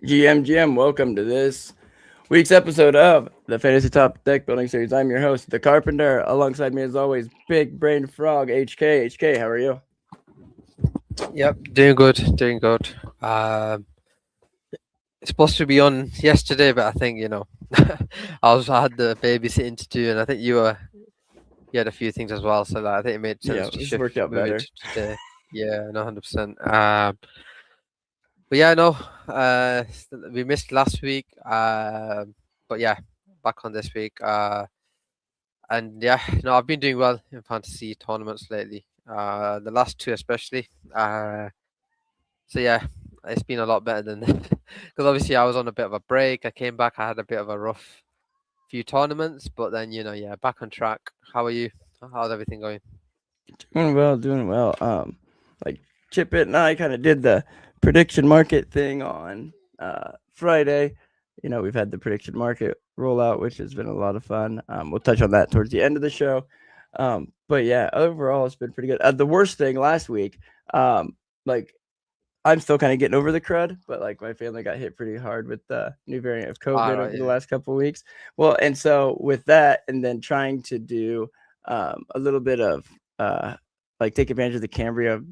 GM, welcome to this week's episode of the Fantasy Top Deck Building Series. I'm your host, The Carpenter. Alongside me, as always, Big Brain Frog, HK. HK, how are you? Yep, doing good, doing good. It's supposed to be on yesterday, but I think I had the babysitting to do, and I think you had a few things as well, so I think it made sense Yeah, to this worked out move it better. to today. Yeah, no, 100%. But yeah, no, we missed last week. But yeah, back on this week. And yeah, no, I've been doing well in fantasy tournaments lately. The last two especially. So yeah, it's been a lot better than because obviously I was on a bit of a break. I came back. I had a bit of a rough few tournaments, but then back on track. How are you? How's everything going? Doing well. Like Chip It and I kind of did the prediction market thing on Friday. You know, we've had the prediction market rollout, which has been a lot of fun. We'll touch on that towards the end of the show. But yeah, overall, it's been pretty good. The worst thing last week, like I'm still kind of getting over the crud, but like my family got hit pretty hard with the new variant of COVID over the last couple of weeks. Well, and so with that, and then trying to do a little bit of like take advantage of the Cambria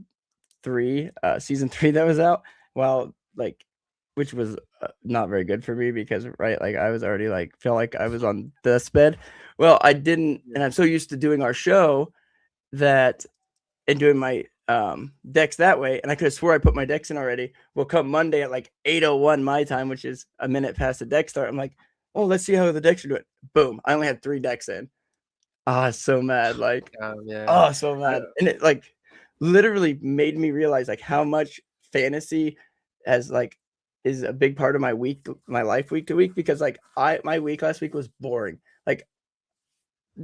season 3 that was out. Well, like which was not very good for me because right, like I was already like felt like I was on the sped. Well, I didn't, and I'm so used to doing our show that and doing my decks that way, and I could have swore I put my decks in already. Well, come Monday at like 8:01 my time, which is a minute past the deck start, I'm like, oh, let's see how the decks are doing. Boom, I only had 3 decks in. So mad, like, so mad, and it like literally made me realize like how much fantasy has like is a big part of my life week to week, because like my week last week was boring. Like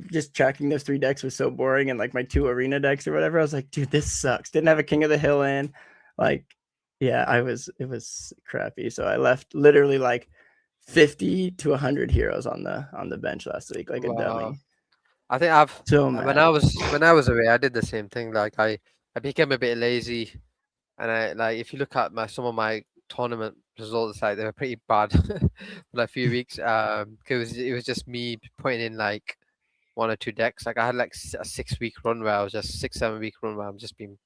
just tracking those 3 decks was so boring, and like my 2 arena decks or whatever, I was like, dude, this sucks. Didn't have a King of the Hill in. Like, yeah, it was crappy. So I left literally like 50 to 100 heroes on the bench last week, like a dummy. I think I've so when I was away, I did the same thing. Like I became a bit lazy, and I like if you look at some of my tournament results, like they were pretty bad for like a few weeks. Because it was just me putting in like 1 or 2 decks. Like I had like a 6-week run where I was just 6-7 week run where I've just been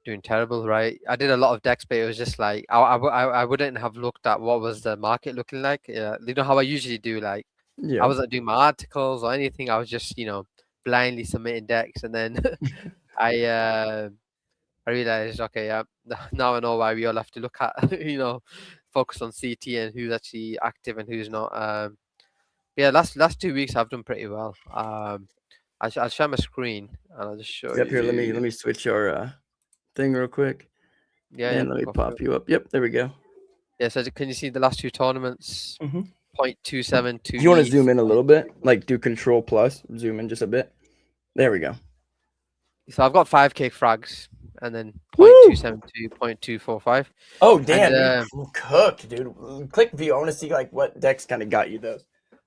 doing terrible. Right, I did a lot of decks, but it was just like I wouldn't have looked at what was the market looking like. You know how I usually do. Like I wasn't doing my articles or anything. I was just blindly submitting decks, and then I realized, okay, yeah, now I know why we all have to look at focus on CT and who's actually active and who's not. Yeah, last 2 weeks I've done pretty well. I'll share my screen and I'll just show you. Here, let me switch your thing real quick. And let me pop you up. Yep, there we go. Yeah, so can you see the last 2 tournaments? 0.272. Do you want to zoom in a little bit? Like do Control Plus, zoom in just a bit. There we go. So I've got 5k frags and then 0.272, 0.245. Oh damn, cooked, dude. Click view. I want to see like what decks kind of got you those.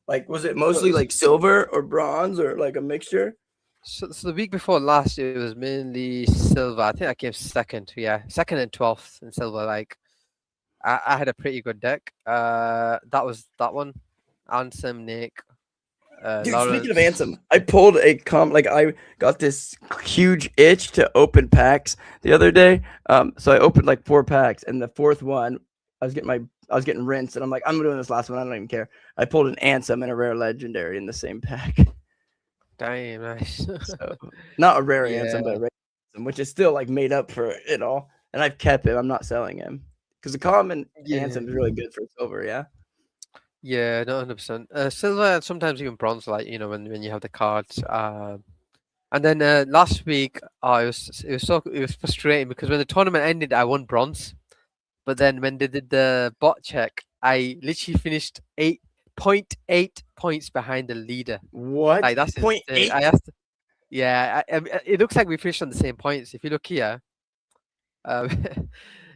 Like, was it mostly like silver or bronze or like a mixture? So the week before last, it was mainly silver. I think I came second. Yeah, second and 12th in silver. Like, I had a pretty good deck. That was that one. Ansem, Nick. Dude, speaking of Ansem, I pulled a like I got this huge itch to open packs the other day. So I opened like 4 packs, and the 4th one, I was getting rinsed, and I'm like, I'm doing this last one. I don't even care. I pulled an Ansem and a rare legendary in the same pack. Damn, nice. So, not a rare Ansem, but a rare Ansem, which is still like made up for it all. And I've kept him. I'm not selling him because the common Ansem is really good for silver. Yeah. Yeah, no, 100%. Silver and sometimes even bronze, like when you have the cards. And then last week, it was frustrating because when the tournament ended, I won bronze, but then when they did the bot check, I literally finished 8.8 points behind the leader. What? Like that's 0.8. I asked. Yeah, it looks like we finished on the same points. If you look here, it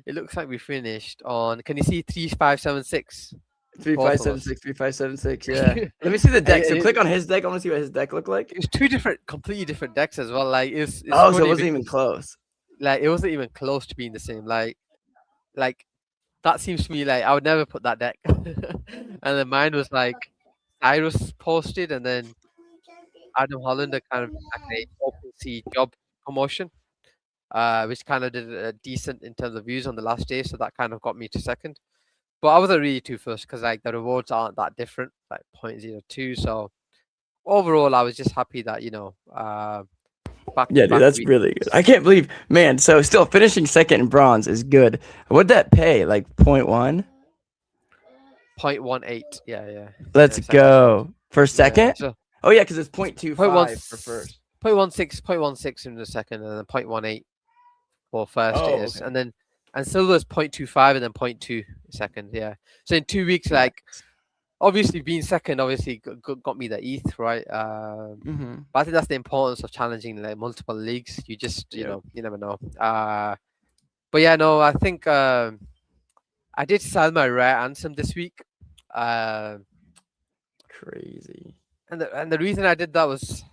looks like we finished on. Can you see 3576? 3576, 3576. Yeah. Let me see the deck. So click on his deck. I want to see what his deck looked like. It was 2 completely different decks as well. Like it's so it wasn't even close. Like it wasn't even close to being the same. Like that seems to me like I would never put that deck. And then mine was like Cyrus posted, and then Adam Hollander kind of like a open sea job promotion, which kind of did decent in terms of views on the last day. So that kind of got me to second. But I wasn't really too first because like the rewards aren't that different, like 0.02. So overall, I was just happy that back Yeah, dude, back that's week. really good. I can't believe, man. So still finishing second in bronze is good. What'd that pay? Like 0.1? 0.18. Yeah. Let's Second. go for second. So Oh yeah, because it's 0.25 for 0.16, first. 0.16 in the second, and then 0.18 for first Oh, is, okay. and then silver's 0.25 and then 0.2 second. Yeah. So in 2 weeks, like obviously being second, obviously got me the ETH, right? Mm-hmm. But I think that's the importance of challenging like multiple leagues. You just you never know. But yeah, no, I think I did sell my rare Ansem this week. Crazy. And the reason I did that was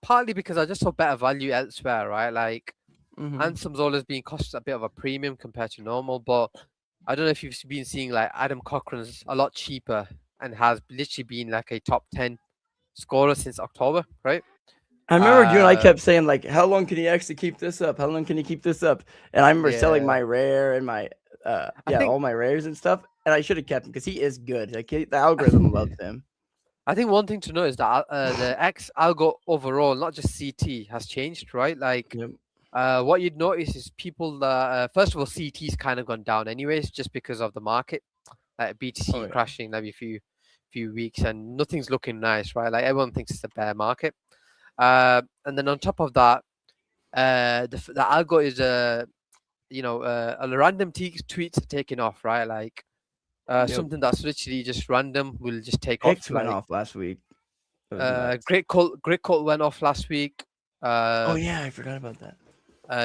partly because I just saw better value elsewhere, right? Like Ansem's always been cost a bit of a premium compared to normal, but I don't know if you've been seeing like Adam Cochran's a lot cheaper and has literally been like a top 10 scorer since October, right? I remember you and I kept saying like, how long can he actually keep this up? How long can he keep this up? And I remember selling my rare and my all my rares and stuff, and I should have kept him because he is good. Like the algorithm loves him. I think one thing to note is that the X algo overall, not just CT, has changed, right? Like what you'd notice is people that first of all, CT's kind of gone down anyways, just because of the market, like BTC crashing every few weeks, and nothing's looking nice, right? Like everyone thinks it's a bear market. And then on top of that, the algo is a random tweets are taking off, right? Like something that's literally just random will just take Hicks off. went off last week. Great Colt went off last week. Oh yeah, I forgot about that.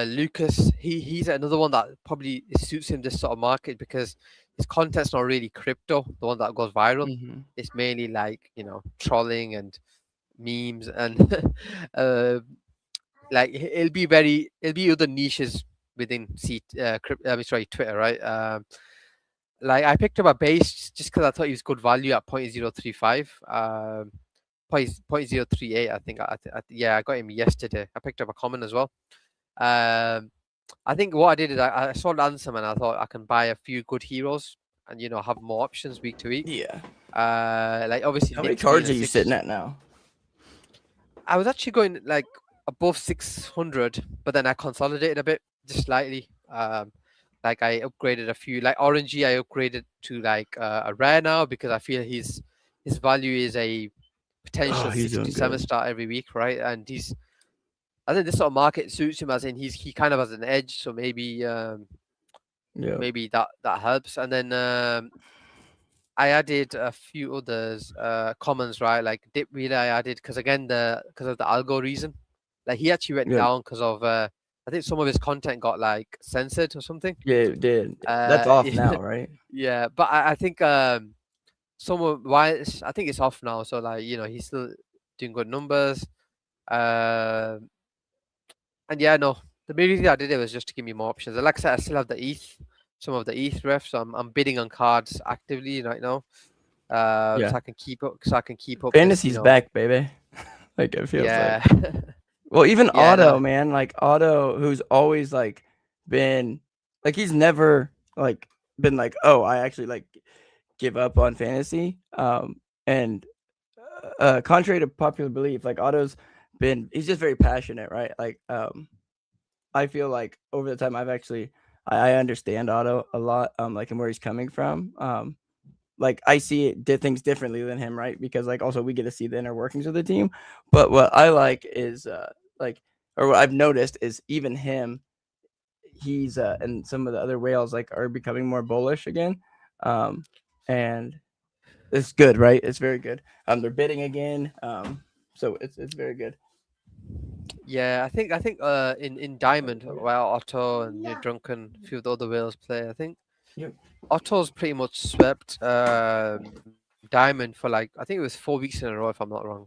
Lucas, he's another one that probably suits him this sort of market because his content's not really crypto, the one that goes viral. It's mainly like trolling and memes and like it'll be other niches within Twitter, right? Like I picked up a base just because I thought he was good value at 0.035, 0.038. I think. I got him yesterday. I picked up a common as well. I think what I did is I sold Ansem and I thought I can buy a few good heroes and have more options week to week. Yeah. Like obviously. How many cards are you sitting at now? I was actually going like above 600, but then I consolidated a bit, just slightly. Like I upgraded a few, like Orangey, I upgraded to like a rare now because I feel his value is a potential 6 to 7 star every week, right? And I think this sort of market suits him, as in he kind of has an edge, so maybe maybe that helps. And then I added a few others commons, right? Like Dip Wheeler I added because of the algo reason. Like he actually went down because of I think some of his content got like censored or something. Yeah, it did. That's off now, right? Yeah, but I think I think it's off now. So like he's still doing good numbers. And yeah, no, the main reason I did it was just to give me more options. And like I said, I still have some of the ETH refs. So I'm bidding on cards actively right now. So I can keep up. Fantasy's back, baby. Like it feels like. Well, even Otto, man, like Otto, who's always like been like he's never like been like, oh, I actually like give up on fantasy. And contrary to popular belief, like Otto's he's just very passionate, right? Like I feel like over the time I understand Otto a lot, like and where he's coming from. Like I see things differently than him, right? Because like also we get to see the inner workings of the team. But what I like is or what I've noticed is even him, he's and some of the other whales like are becoming more bullish again. And it's good, right? It's very good. They're bidding again. So it's very good. Yeah, I think in Diamond, while Otto and Drunken, a few of the other whales play, I think Otto's pretty much swept Diamond for like I think it was 4 weeks in a row, if I'm not wrong.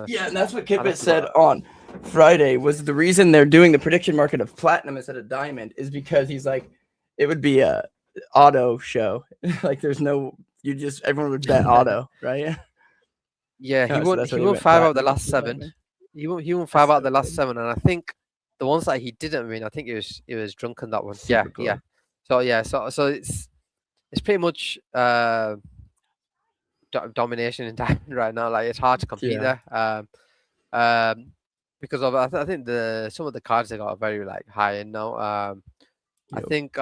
Yeah, and that's what Kippet said on Friday. Was the reason they're doing the prediction market of Platinum instead of Diamond is because he's like, it would be auto show. Like there's no, everyone would bet auto, right? Yeah, Oh, so that's he what he won meant. five out of the Platinum. last seven. He won That's five out so of the last good. 7, and I think the ones that he didn't win, I think it was drunken that one. Super Yeah. close. So yeah, so it's pretty much domination in diamond right now. Like it's hard to compete Yeah. there. Because of I think some of the cards they got are very like high end now. I Yep. think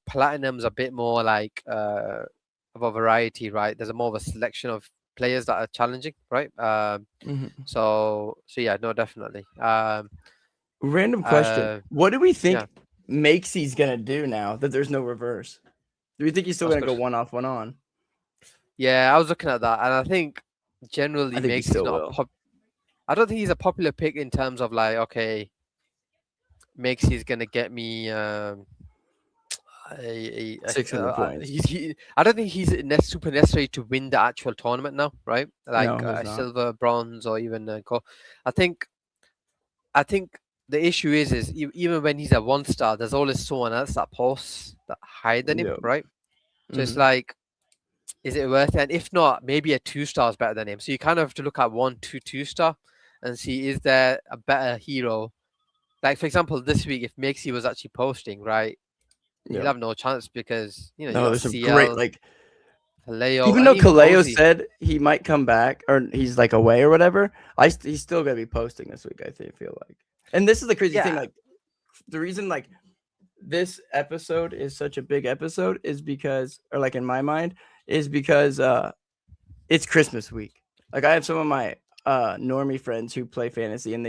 platinum's a bit more like of a variety, right? There's a more of a selection of players that are challenging, right? Mhm. So yeah, no, definitely. Random question. What do we think Yeah, Makesey's gonna do now that there's no reverse? Do we think he's still that's gonna go good. one off, one on? Yeah, I was looking at that, and I think I generally think he makes he's still not will. I don't think he's a popular pick in terms of like, okay, makes he's gonna get me a 600 points. I don't think he's super necessary to win the actual tournament now, right? Like No, he's not. silver, bronze, or even gold. I think the issue is even when he's a 1-star, there's always someone else that posts that higher than him, Yep. right? So it's Mhm. like, is it worth it? And if not, maybe a 2-star is better than him. So you kind of have to look at 2-star and see, is there a better hero? Like for example, this week if Mixie was actually posting, right, he'll Yep. have no chance because you No, got there's some great CL, like. Kaleo, Even and though even Kaleo Cozy. said he might come back or he's like away or whatever, he's still gonna be posting this week. Feel like, and this is the crazy thing. Yeah. Like the reason like this episode is such a big episode is because, or like in my mind, is because it's Christmas week. Like I have some of my normie friends who play fantasy, and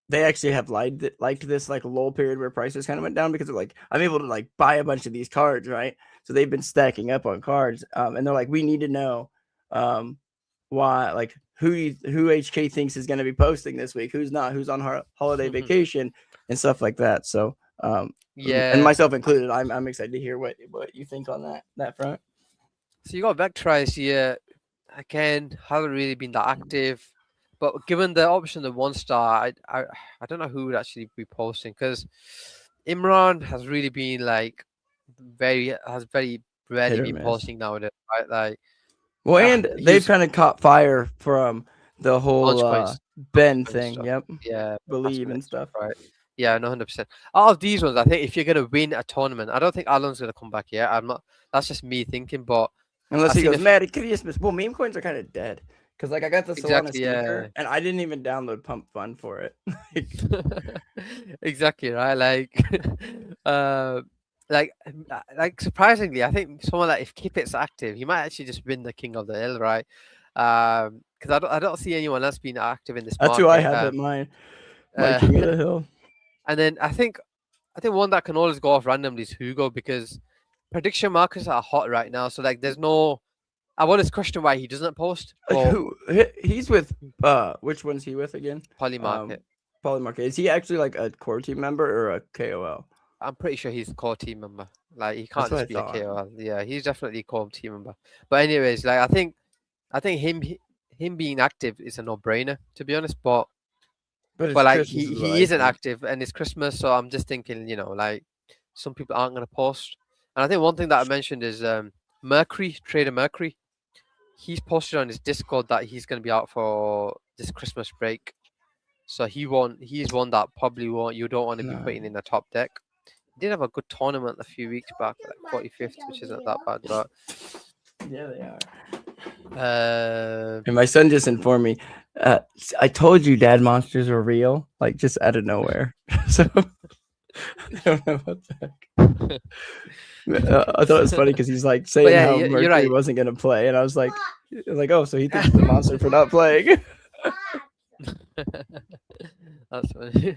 they actually have liked this like lull period where prices kind of went down because they're like, I'm able to like buy a bunch of these cards, right? So they've been stacking up on cards, and they're like, we need to know why, like who HK thinks is going to be posting this week, who's not, who's on holiday vacation and stuff like that. So and Yeah. myself included, I'm excited to hear what you think on that front. So you got Vectorize here. Again, haven't really been that active. But given the option of 1-star, I don't know who would actually be posting because Imran has really been like very rarely Hit or been miss. posting nowadays, right? Like, well, and they've kind of caught fire from the whole Ben thing. Stuff. Yep. Yeah, Believe and stuff. right? Yeah, no, 100%. Out of these ones, I think if you're gonna win a tournament, I don't think Alan's gonna come back yet. I'm not. That's just me thinking, but unless he goes Merry Christmas. Well, meme coins are kind of dead because like I got the Solana sneaker and I didn't even download Pump Fun for it. Exactly right. Like surprisingly, I think someone like if Kipit's active, he might actually just win the King of the Hill, right? Because I don't see anyone else being active in this That's market. who I have at my King of the Hill. And then I think one that can always go off randomly is Hugo because prediction markets are hot right now. So like, there's no. I want to question why he doesn't post. He's with which one's he with again? Polymarket. Polymarket. Is he actually like a core team member or a KOL? I'm pretty sure he's a core team member. Like he can't just be a KOL. Yeah, he's definitely a core team member. But anyways, like I think him being active is a no-brainer, to be honest. But like he isn't active and it's Christmas, so I'm just thinking, like some people aren't gonna post. And I think one thing that I mentioned is Trader Mercury. He's posted on his Discord that he's gonna be out for this Christmas break. So he's one that probably you don't want to be putting in the top deck. He did have a good tournament a few weeks back, like 45th, which isn't that bad, but yeah, they are. And my son just informed me. I told you Dad Monsters were real, like just out of nowhere. So I don't know what the heck. I thought it was funny because he's like saying how Mercury wasn't going to play, and I was like, oh, so he thinks the monster for not playing. That's funny.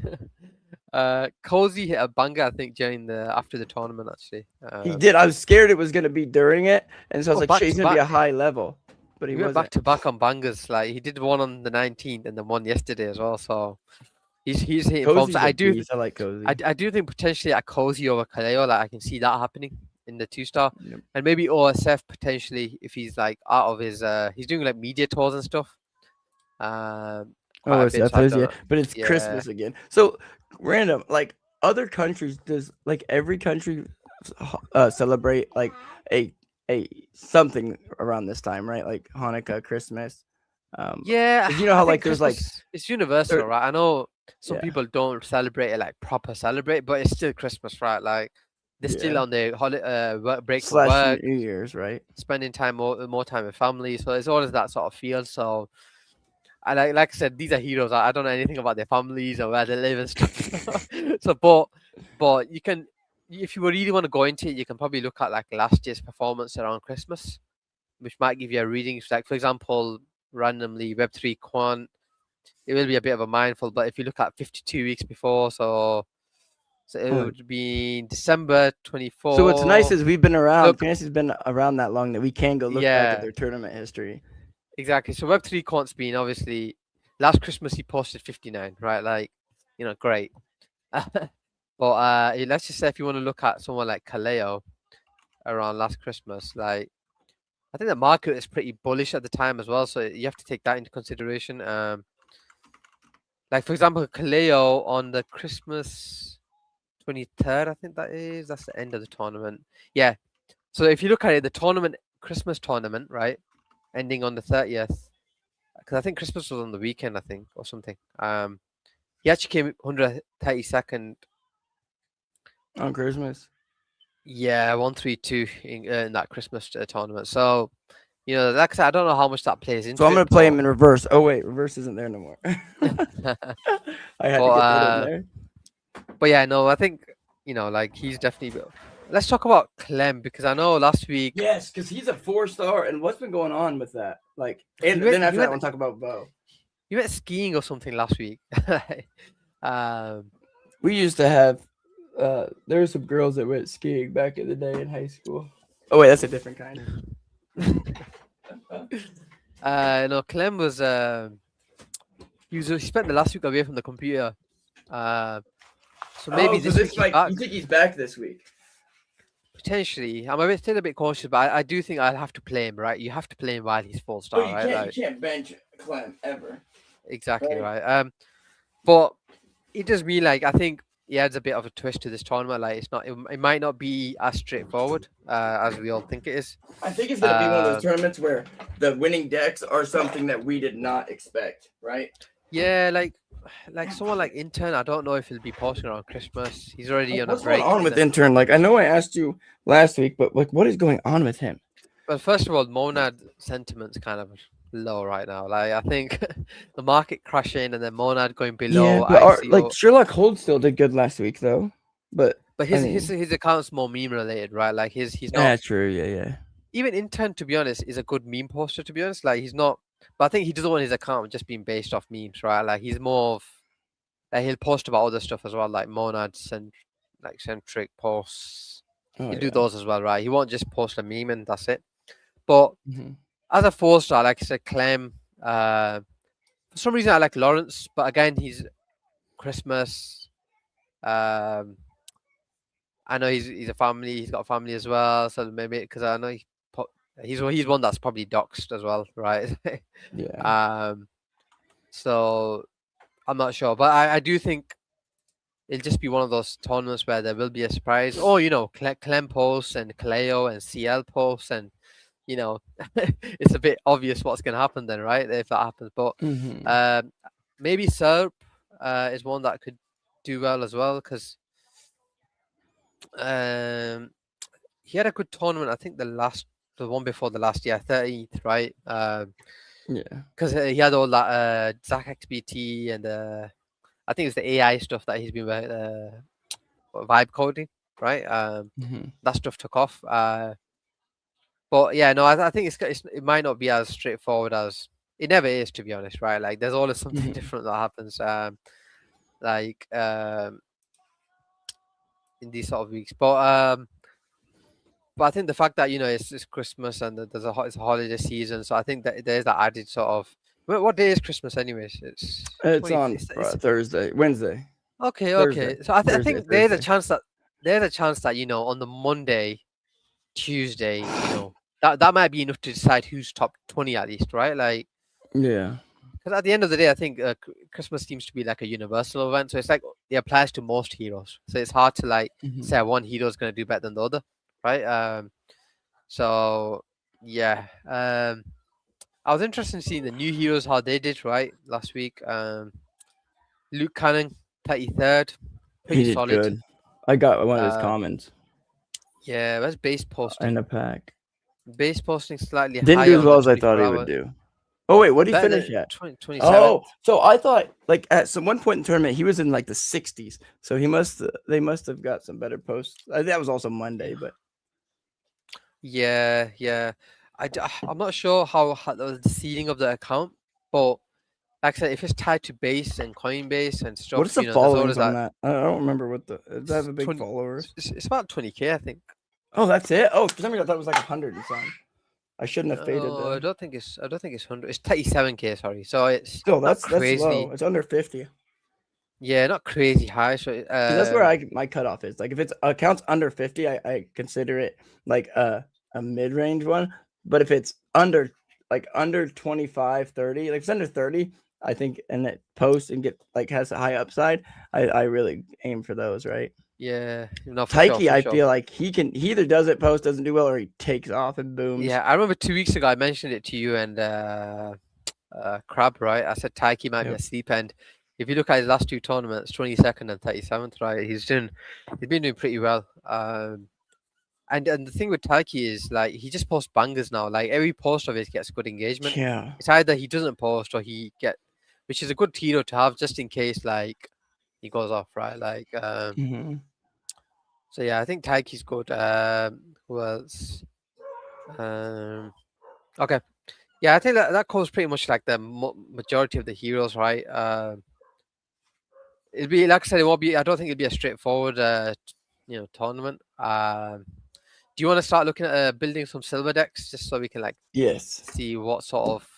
Cozy hit a banger, I think, after the tournament. Actually, he did. I was scared it was going to be during it, and so I was like, "He's going to be a high level." But he went back to back on bangers. Like he did one on the 19th and then one yesterday as well. So he's hitting forms. I like Cozy. I do think potentially a Cozy over Kaleo. Like I can see that happening in the 2-star, and maybe OSF potentially if he's like out of his. He's doing like media tours and stuff. OSF is but it's Christmas again. So random, like other countries, does like every country celebrate like a something around this time, right? Like Hanukkah, Christmas. Yeah, 'Cause you know I how think like there's like Christmas is universal, there, right? I know some yeah, people don't celebrate it like proper celebrate, but it's still Christmas, right? Like they're still yeah, on their break from slash work, New Year's, right? spending time more time with family. So it's always that sort of feel. So I like I said, these are heroes. I don't know anything about their families or where they live and stuff. So, but you can, if you really want to go into it, you can probably look at like last year's performance around Christmas, which might give you a reading. Like for example, randomly Web3 Quant, it will be a bit of a mindful. But if you look at 52 weeks before, so it Oh, would be December so what's nice 24. is we've been around. Look, Fantasy's been around that long that we can go look back at yeah, their tournament history. exactly. So Web3 Quant's been obviously last Christmas he posted 59, right? Like, great. But let's just say if you want to look at someone like Kaleo around last Christmas, like I think the market is pretty bullish at the time as well, so you have to take that into consideration. Like for example, Kaleo on the Christmas 23rd, I think that's the end of the tournament. Yeah. So if you look at it, the tournament, Christmas tournament, right, ending on the 30th, because I think Christmas was on the weekend, I think, or something. He actually came 132nd. On Christmas. Yeah, 132 in that Christmas tournament. So, like I said, I don't know how much that plays into So I'm gonna it, play him in reverse. Oh wait, reverse isn't there no more. but I had to get that in there. but yeah, no, I think like he's definitely. Let's talk about Clem because I know last week. Yes, because he's a 4-star, and what's been going on with that? Like, and went- then he after that, went- we'll talk about Bo. You went skiing or something last week. We used to have. There were some girls that went skiing back in the day in high school. Oh wait, that's a different kind. No, Clem was. He spent the last week away from the computer. So maybe this week he's back. You think he's back this week? Potentially, I'm still a bit cautious, but I do think I'll have to play him. Right, you have to play him while he's 4-star, you right? can't. Like, You can't bench Clem ever. exactly Right. right. But it does mean like I think he adds a bit of a twist to this tournament. Like it's not, it might not be as straightforward as we all think it is. I think it's gonna be one of those tournaments where the winning decks are something that we did not expect, right? Yeah, like someone like Intern, I don't know if he'll be posting around Christmas. He's already on What's a break. going on with Intern? Like, I know I asked you last week, but like, what is going on with him? Well, first of all, Monad sentiment's kind of low right now. Like I think the market crashing and then Monad going below. But like Sherlock Hold still did good last week though. But his account's more meme related, right? Like he's not. Yeah, true. Yeah. Even Intern, to be honest, is a good meme poster. To be honest, like he's not. But I think he doesn't want his account just being based off memes, right? Like he's more of. Like he'll post about other stuff as well, like Monad centric posts. Oh, He'll do those as well, right? He won't just post a meme and that's it. But as a 4-star, like I said, Clem. For some reason, I like Lawrence, but again, he's Christmas. I know he's a family. He's got a family as well, so maybe because I know he's one that's probably doxed as well, right? Yeah. So I'm not sure, but I do think it'll just be one of those tournaments where there will be a surprise. Oh, Clem posts and Kaleo and CL posts, and it's a bit obvious what's going to happen then, right? If that happens, but maybe Serp is one that could do well as well because he had a good tournament. I think the one before the last year, 30th, right? Yeah. Because he had all that Zach XBT and I think it's the AI stuff that he's been vibe coding, right? That stuff took off. But yeah, no, I think it might not be as straightforward as it never is, to be honest, right? Like there's always something different that happens, in these sort of weeks. But I think the fact that it's Christmas and it's a holiday season, so I think that there's that added sort of. What day is Christmas, anyways? It's on Thursday, Wednesday. Okay. Thursday. So I think there's a chance that on the Monday, Tuesday, that might be enough to decide who's top 20 at least, right? Like, yeah. Because at the end of the day, I think Christmas seems to be like a universal event. So it's like it applies to most heroes. So it's hard to like say one hero is going to do better than the other, right? So yeah, I was interested in seeing the new heroes how they did right last week. Luke Cannon, 33rd, He pretty did solid. good. I got one of his Uh, commons Yeah, where's base posting? in a pack. Base posting slightly Didn't higher do as on well the as I 24 thought he hour. would do. Oh wait, what did he Better finish than at? 27th. Oh, so I thought like at some one point in the tournament he was in like the 60s. So they must have got some better posts. That was also Monday, but Yeah. I'm not sure how the seeding of the account, but like I said, if it's tied to base and Coinbase and stuff, what is the there's followings always on that. that? I don't remember what the does that have a big 20, followers? it's about 20K, I think. Oh, that's it. Oh, for some reason I thought it was like 100 and something. I shouldn't have faded No, I them. don't think it's 100. It's 37K, sorry. So it's Still, not that's crazily. low. It's under 50. Yeah, not crazy high. So Because that's where my cutoff is. Like if it's accounts under 50, I consider it like a mid range one. But if it's under 25, 30, like if it's under 30, I think, and it posts and get like has a high upside, I really aim for those, right? yeah, no, for Taiki, sure. I feel like he either does it post, doesn't do well, or he takes off and booms. Yeah, I remember 2 weeks ago I mentioned it to you and Crab, right? I said Taiki might be a sleep end. If you look at his last two tournaments, 22nd and 37th, right? He's been doing pretty well. And the thing with Taiki is like he just posts bangers now. Like every post of his gets good engagement. Yeah. It's either he doesn't post or which is a good hero to have just in case like he goes off, right? Like So yeah, I think Taiki's good. Who else? Okay. Yeah, I think that covers pretty much like the majority of the heroes, right? It'll be like I said, it won't be. I don't think it'll be a straightforward, tournament. Do you want to start looking at building some silver decks just so we can see what sort of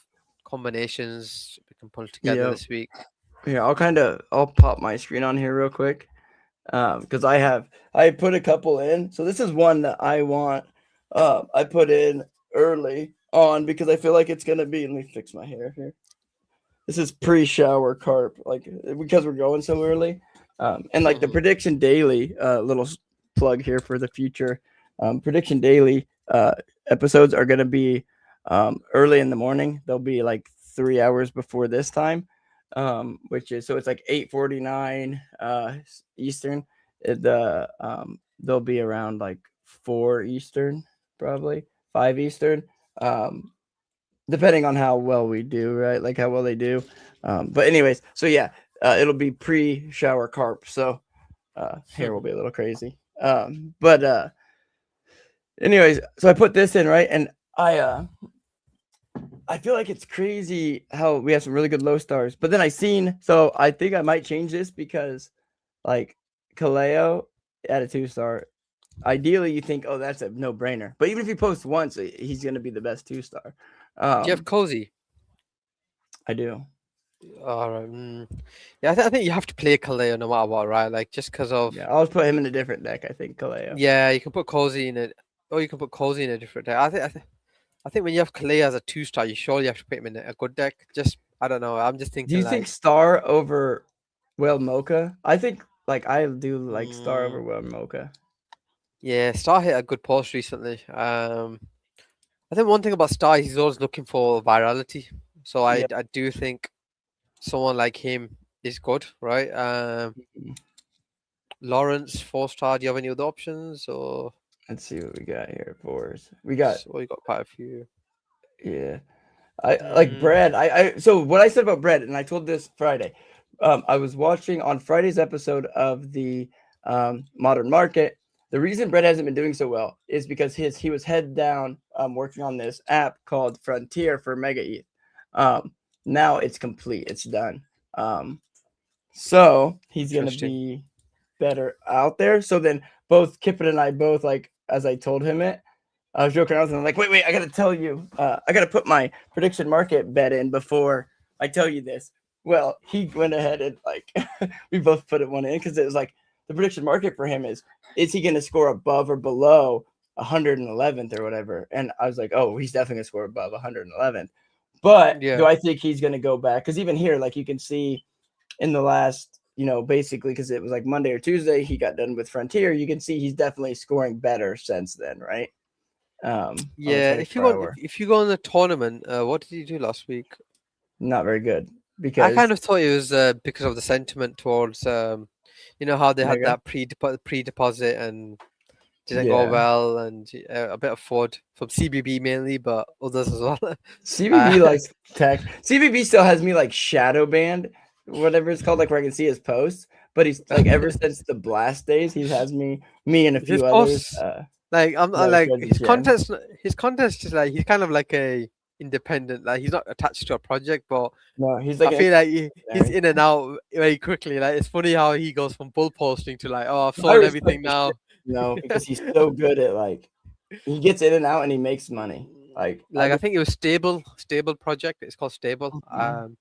combinations we can pull together this week? Yeah, I'll pop my screen on here real quick, because I put a couple in. So this is one that I want. I put in early on because I feel like it's gonna be. Let me fix my hair here. This is pre-shower carp, like because we're going so early, and like the prediction daily. Little plug here for the future. Prediction daily episodes are gonna be early in the morning. They'll be like 3 hours before this time, which is so it's like 8:49 Eastern. They'll be around like 4 Eastern, probably 5 Eastern. Depending on how well we do, right? Like how well they do. But anyways, so yeah, it'll be pre-shower carp. So hair will be a little crazy. But anyways, so I put this in, right? And I feel like it's crazy how we have some really good low stars. But then so I think I might change this because like Kaleo at a 2-star. Ideally, you think, oh, that's a no-brainer. But even if he posts once, he's going to be the best 2-star. Do you have Cozy? I do. All right. Yeah, I think you have to play Kaleo no matter what, right? Like just because of. Yeah, I'll put him in a different deck. I think Kaleo. Yeah, you can put Cozy in it, or you can put Cozy in a different deck. I think when you have Kaleo as a 2-star, you surely have to put him in a good deck. Just I don't know. I'm just thinking. Do you think Star over Whale Mocha? I think I do like Star over Whale Mocha. Yeah, Star hit a good post recently. I think one thing about Star, he's always looking for virality. So I do think someone like him is good, right? Lawrence 4-star. Do you have any other options or? Let's see what we got here for us. We got quite a few. Yeah, I like Brad. So what I said about Brad, and I told this Friday. I was watching on Friday's episode of the Modern Market. The reason Brett hasn't been doing so well is because he was head down working on this app called Frontier for Mega ETH. Now it's complete. It's done. So he's going to be better out there. So then both Kippen and I both, like, as I told him it, I was joking around and I'm like, wait, I got to tell you. I got to put my prediction market bet in before I tell you this. Well, he went ahead and we both put one in because it was like the prediction market for him is he going to score above or below 111th or whatever? And I was like, oh, he's definitely going to score above 111th. But do Yeah. I think he's going to go back? Because even here, like you can see in the last, basically because it was like Monday or Tuesday, he got done with Frontier. You can see he's definitely scoring better since then, right? On the Yeah. If you 24 go hour, if you go in the tournament, what did you do last week? not very good I because kind of thought it was because of the sentiment towards you know how they had Mega, that pre-deposit and didn't go yeah, well, and a bit of fraud from CBB mainly, but others as well. CBB likes tech. CBB still has me like shadow banned, whatever it's called, like where I can see his posts. But he's like ever since the blast days, he has me and a his few others. posts, like I Like like friends with Jen. his contest is like he's kind of like a independent, like he's not attached to a project, but No, he's I like feel like he's an in and out very quickly. Like it's funny how he goes from bull posting to like, oh, I've I sold respect everything the shit, now. because he's so good at like he gets in and out and he makes money. Like I Like I think it was stable project. It's called Stable. Mhm.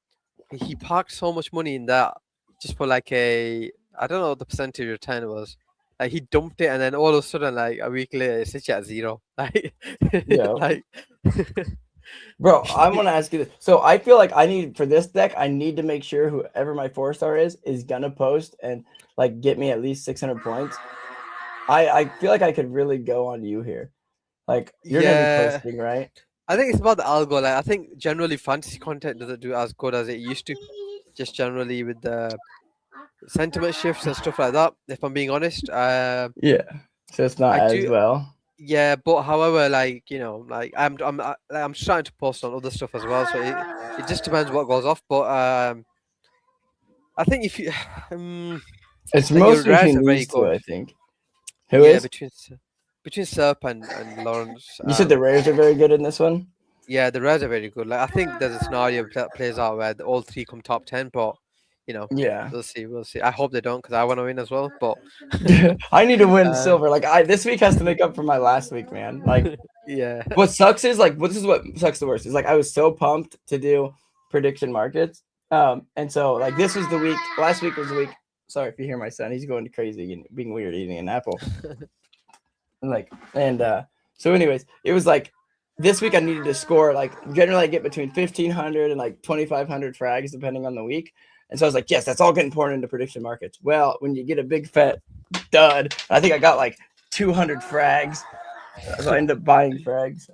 He parked so much money in that just for like I don't know what the percentage return was. Like he dumped it and then all of a sudden like a week later it's literally at zero. Like Yeah, like bro, I want to ask you this. So I feel like I need for this deck, I need to make sure whoever my 4-star is gonna post and like get me at least 600 points. I feel like I could really go on you here. Like you're gonna be yeah. posting, right? I think it's about the algo. Like I think generally fantasy content doesn't do as good as it used to. Just generally with the sentiment shifts and stuff like that. If I'm being honest, Yeah. So it's not I as do. well. Yeah, but however, like like I'm starting to post on other stuff as well. So it just depends what goes off. But I think if you It's like your mostly rares between are very these two, good. I think. Who Yeah, is? between Serp and Lawrence. You said the rares are very good in this one. Yeah, the rares are very good. Like I think there's a scenario that plays out where all three come top 10, but Yeah. we'll see. We'll see. I hope they don't because I want to win as well. But I need to win uh, silver. Like this week has to make up for my last week, man. Like yeah, what sucks is like this is what sucks the worst is like I was so pumped to do prediction markets. And so like this was the week, last week was the week. Sorry if you hear my son, he's going crazy and being weird eating an apple. So anyways, it was like this week I needed to score like generally I get between 1,500 and like 2,500 frags depending on the week. And so I was like, yes, that's all getting poured into prediction markets. Well, when you get a big fat dud, I think I got like 200 frags. So I ended up buying frags.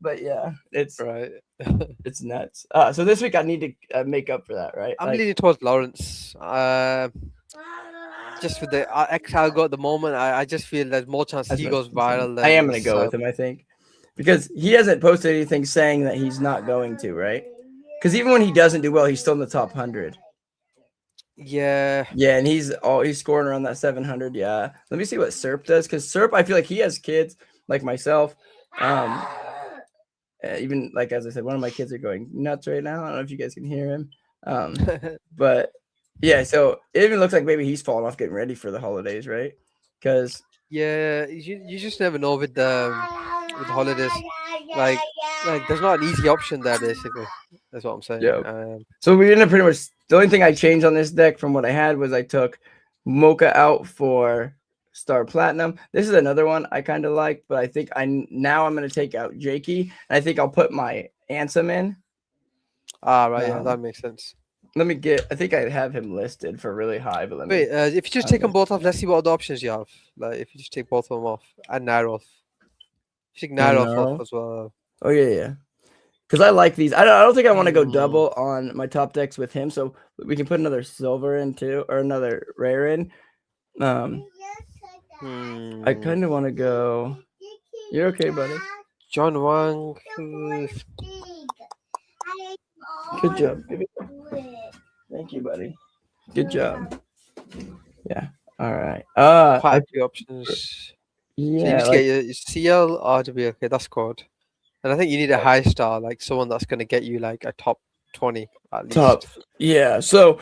But yeah, it's right. it's nuts. So this week I need to make up for that, right? I'm Like, leaning towards Lawrence. Just with the X algo at the moment, I just feel there's more chance as he much goes as I'm saying. viral than I am gonna go Serp. with him, I think, because he hasn't posted anything saying that he's not going to, right? Because even when he doesn't do well, he's still in the top 100. Yeah, Yeah, and he's scoring around that 700. Yeah, let me see what Serp does, because Serp, I feel like he has kids like myself. Even like as I said, one of my kids are going nuts right now. I don't know if you guys can hear him. But yeah, so it even looks like maybe he's falling off getting ready for the holidays, right? Because yeah, you just never know with the holidays. Like there's not an easy option there. Basically, that's what I'm saying. yeah. So we ended up pretty much the only thing I changed on this deck from what I had was I took Mocha out for Star Platinum. This is another one I kind of like, but I think now I'm going to take out Jakey, and I think I'll put my Ansem in. Right, yeah, that makes sense. Let me get. I think I have him listed for really high, but let me. Wait, if you just take them both off, let's see what other options you have. Like if you just take both of them off and Naroth. Take Naroth off as well. Oh yeah. Because I like these. I don't think I want to go double on my top decks with him, so we can put another silver in too, or another rare in. I kind of want to go. You're okay, buddy. John Wang. Good job. Thank you, buddy. Good job. Yeah. All right. Quite a few options. Yeah. So you just get your CL, RW. Okay, that's good. And I think you need a high star, like someone that's going to get you like a top 20 at least. Yeah. So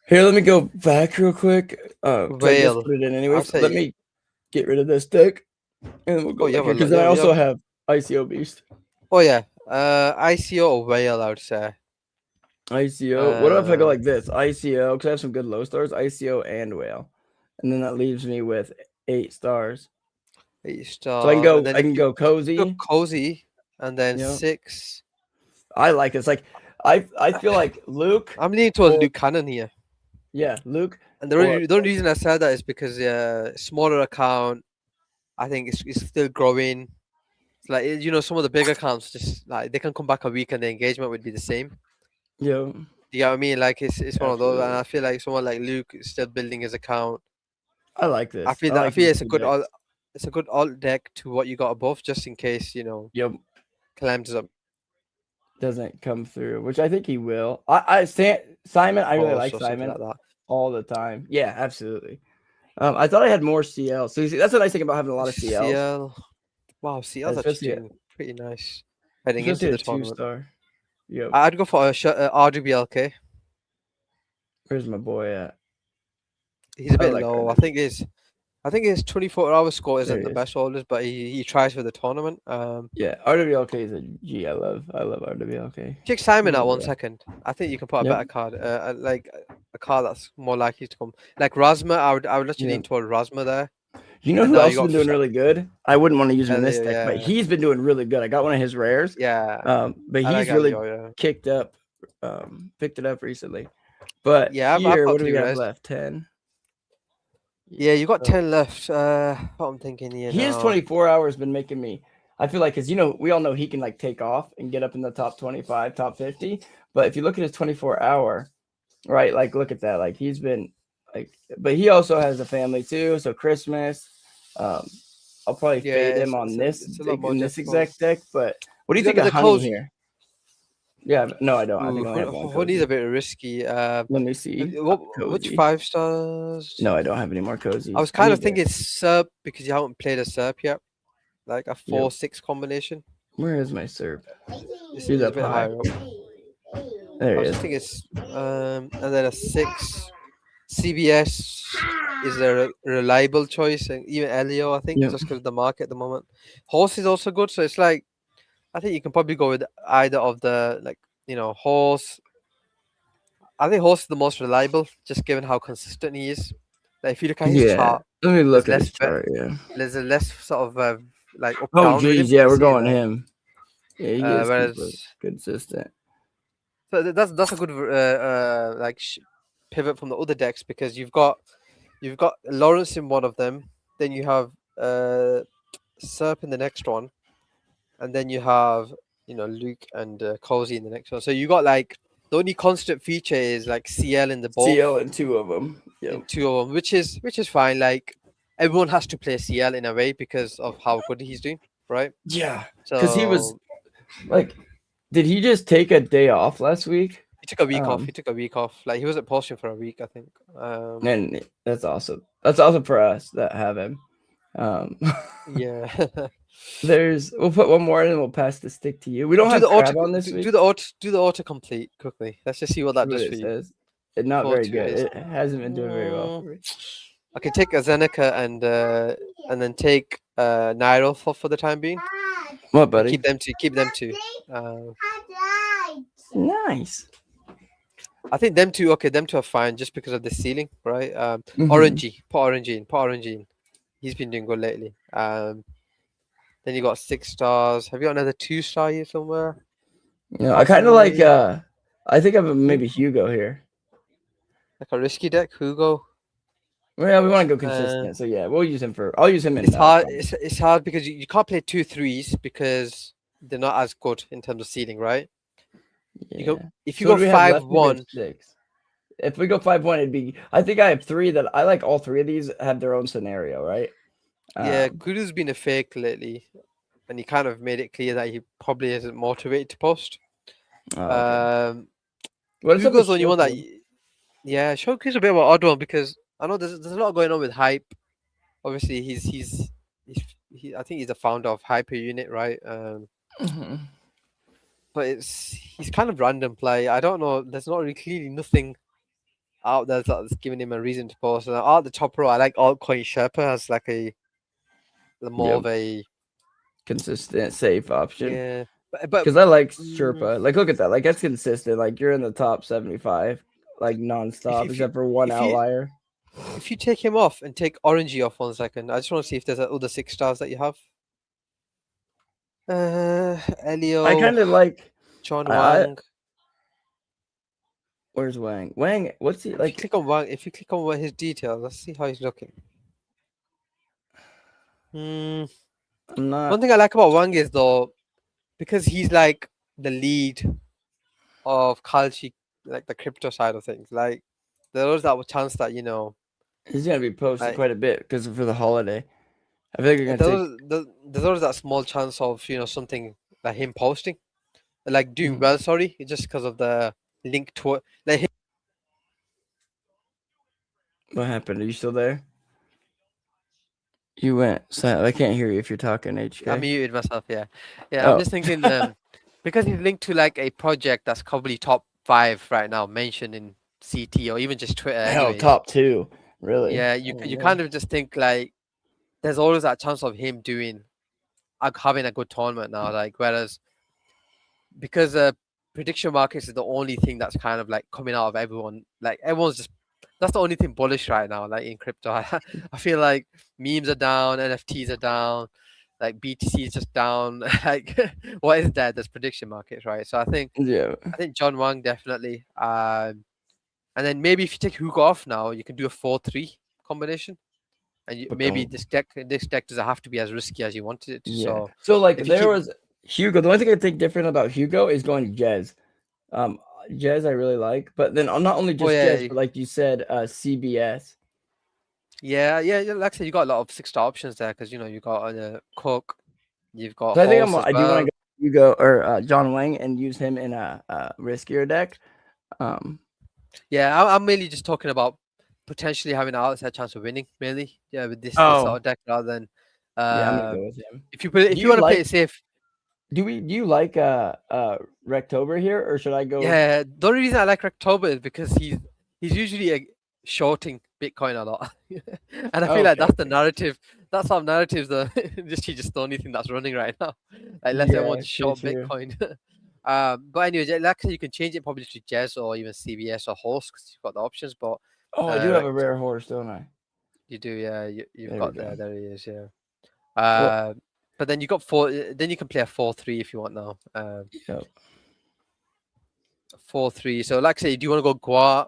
here, let me go back real quick. Whale. Put it in anyway. So let me get rid of this deck, and we'll go because I also have ICO Beast. Oh yeah, ICO or Whale, I would say. ICO. What if I go like this? ICO, because I have some good low stars. ICO and Whale, and then that leaves me with 8 stars. 8 stars. So I can go. I can go cozy. Cozy, and then 6. I like this. Like I feel like Luke. I'm leaning towards or- Luke Cannon here. Yeah, Luke. And the or- only reason I said that is because smaller account, I think it's still growing. It's like some of the big accounts just like they can come back a week and the engagement would be the same. Yeah, You get what I mean? Like it's one of those, and Absolutely. I feel like someone like Luke is still building his account. I like this. I feel like it's these a two good decks. it's a good alt deck to what you got above, just in case Yep, climbs up. doesn't come through, which I think he will. Simon. I really like or something Simon like that. all the time. Yeah, absolutely. I thought I had more CL. So you see, that's the nice thing about having a lot of CLs. CL. Wow, CL's actually Especially doing pretty nice heading Especially into a the tournament. 2-star. Yep. I'd go for a RWBLK. Where's my boy at? He's a bit like low. that. I think his 24-hour score isn't There the he is. best holders, but he tries for the tournament. Yeah, RWLK is a G. I love RWLK. Check Simon out Yeah. 1 second. I think you can put a Yep. better card, like a card that's more likely to come. Like Rasma, I would let you Yeah. lean toward Rasma there. You know And who now else you has been got doing really good? I wouldn't want to use him in this Elio, deck, but yeah. he's been doing really good. I got one of his rares. Yeah, But I he's like really Elio, yeah. kicked up, picked it up recently. But Yeah, I've here, got what do we 3 have rares. left? 10. Yeah, you got So 10 left. What I'm thinking here his now. 24 hours been making me. I feel like, because we all know he can like take off and get up in the top 25, top 50. But if you look at his 24-hour, right, like look at that. Like he's been like, but he also has a family too. So Christmas, I'll probably fade him on this a lot more in this difficult. exact deck. But what do you You think got of the Honey Cozy? here? Yeah, no, I don't. I think I only have one. Honey's a bit risky. Let me see. Which Cozy. 5 stars? No, I don't have any more cozies. I was kind of thinking SERP because you haven't played a SERP yet, like a 4-6 combination. Where is my SERP? It's He's a up bit high. higher up. There I it was is. thinking it's and then a 6. CBS is a reliable choice, and even Elio, I think, Yep. just because of the market at the moment. Horse is also good, so it's like I think you can probably go with either of the Horse. I think Horse is the most reliable, just given how consistent he is. Like if you look at his chart, Let me look there's at his chart. Yeah. there's a less sort of like up Oh, down with him. geez. Yeah, You we're see going that? him. Yeah, he is Whereas consistent. so that's a good pivot from the other decks because you've got Lawrence in one of them, then you have Serp in the next one, and then you have Luke and Cozy in the next one. So you got like the only constant feature is like CL in the both. CL in 2 of them. In Yep. 2 of them, which is fine. Like everyone has to play CL in a way because of how good he's doing, right? Yeah. So Because he was like, did he just take a day off last week? he took a week off. He took a week off. Like he wasn't posting for a week, I think. And that's awesome. That's awesome for us that have him. Yeah. We'll put one more in and we'll pass the stick to you. We don't have crab on this week. Do the autocomplete quickly. Let's just see what that does for you. It's not Four very two good. is- It hasn't been doing very well for me. I can take a Zeneca and then take Nairo for the time being. What, buddy? Keep them two. Nice. I think them two are fine just because of the ceiling, right? Mhm. Orangey, put Orangey in. He's been doing good lately. Then you got 6 stars. Have you got another 2-star here somewhere? Yeah, I kind of like. I think of maybe Hugo here. Like a risky deck, Hugo. Well, we want to go consistent, so yeah, we'll use him for. I'll use him in. It's hard. It's hard because you can't play 2 3s because they're not as good in terms of ceiling, right? Yeah. If you So go what do we have left? 5-1, 6. If we go 5-1, it'd be. I think I have 3 that I like. All 3 of these have their own scenario, right? yeah, Kudu's been a fake lately, and he kind of made it clear that he probably isn't motivated to post. Okay. What is Hugo's the only one that. Yeah, Shoku's a bit of an odd one because I know there's a lot going on with Hype. Obviously, he's I think he's the founder of Hyper Unit, right? But he's kind of random play. I don't know. There's not really clearly nothing out there that's giving him a reason to post. And out the top row, I like Altcoin Sherpa as like more of a consistent, safe option. Yeah, but because I like Sherpa. Like, look at that. Like, that's consistent. Like, you're in the top 75, like nonstop, except for one outlier. If you take him off and take Orangey off 1 second, I just want to see if there's other 6 stars that you have. Elio. I kind of like. John I Wang. where's Wang? Wang, what's he If you like? click on Wang, if you click on his details, let's see how he's looking. Hmm. I'm not. One thing I like about Wang is though, because he's like the lead of Kalshi, like the crypto side of things. Like there's that chance that He's gonna be posting like quite a bit because for the holiday. I feel like you're gonna take. there's always that small chance of something like him posting, like doing Mhm. well. Sorry, just because of the link to it. Like What happened? Are you still there? You went silent. I can't hear you if you're talking, I HK. muted myself. Yeah, yeah. I'm Oh. just thinking because he's linked to like a project that's probably top 5 right now, mentioned in CT or even just Twitter. Hell, Anyways, top 2. Really? yeah, Oh, you man. kind of just think like there's always that chance of him doing having a good tournament now. Like whereas because prediction markets is the only thing that's kind of like coming out of everyone. Like everyone's just that's the only thing bullish right now. Like in crypto, I feel like memes are down, NFTs are down, like BTC is just down. Like what is that? There's prediction markets, right? So Yeah. I think John Wang definitely. And then maybe if you take Hugo off now, you can do a 4-3 combination. And But maybe don't. this deck doesn't have to be as risky as you wanted it to. Yeah. So So like if you there keep was Hugo. The only thing I think different about Hugo is going Jez. Um, Jez I really like, but then not only oh just Jez, yeah, but like you said, CBS. yeah, like I said, you got a lot of 6-star options there because you got Cook, you've got So I think Horse as I do want to well. go Hugo or John Wang and use him in a riskier deck. Yeah, I'm mainly just talking about potentially having an outside chance of winning, mainly. Yeah, with this sort Oh, of deck rather than yeah, I'm gonna go with him. if you Do you want to play like it safe. do you like Rectober here, or should I go? Yeah, the only reason I like Rectober is because he's usually shorting Bitcoin a lot, and I feel like Okay, that's the narrative. That's our narratives. Just the only thing that's running right now. Like let's everyone yeah, just true, short true. Bitcoin. But anyways, like I said, you can change it probably to Jez or even CBS or Horse because you've got the options. But Oh, I do have a Rect, rare horse, don't I? you do, yeah. You've There we got go. there he is, yeah. Well, But then you got 4. Then you can play a 4-3 if you want now. yeah, 4-3. So like I say, do you want to go Gua yeah,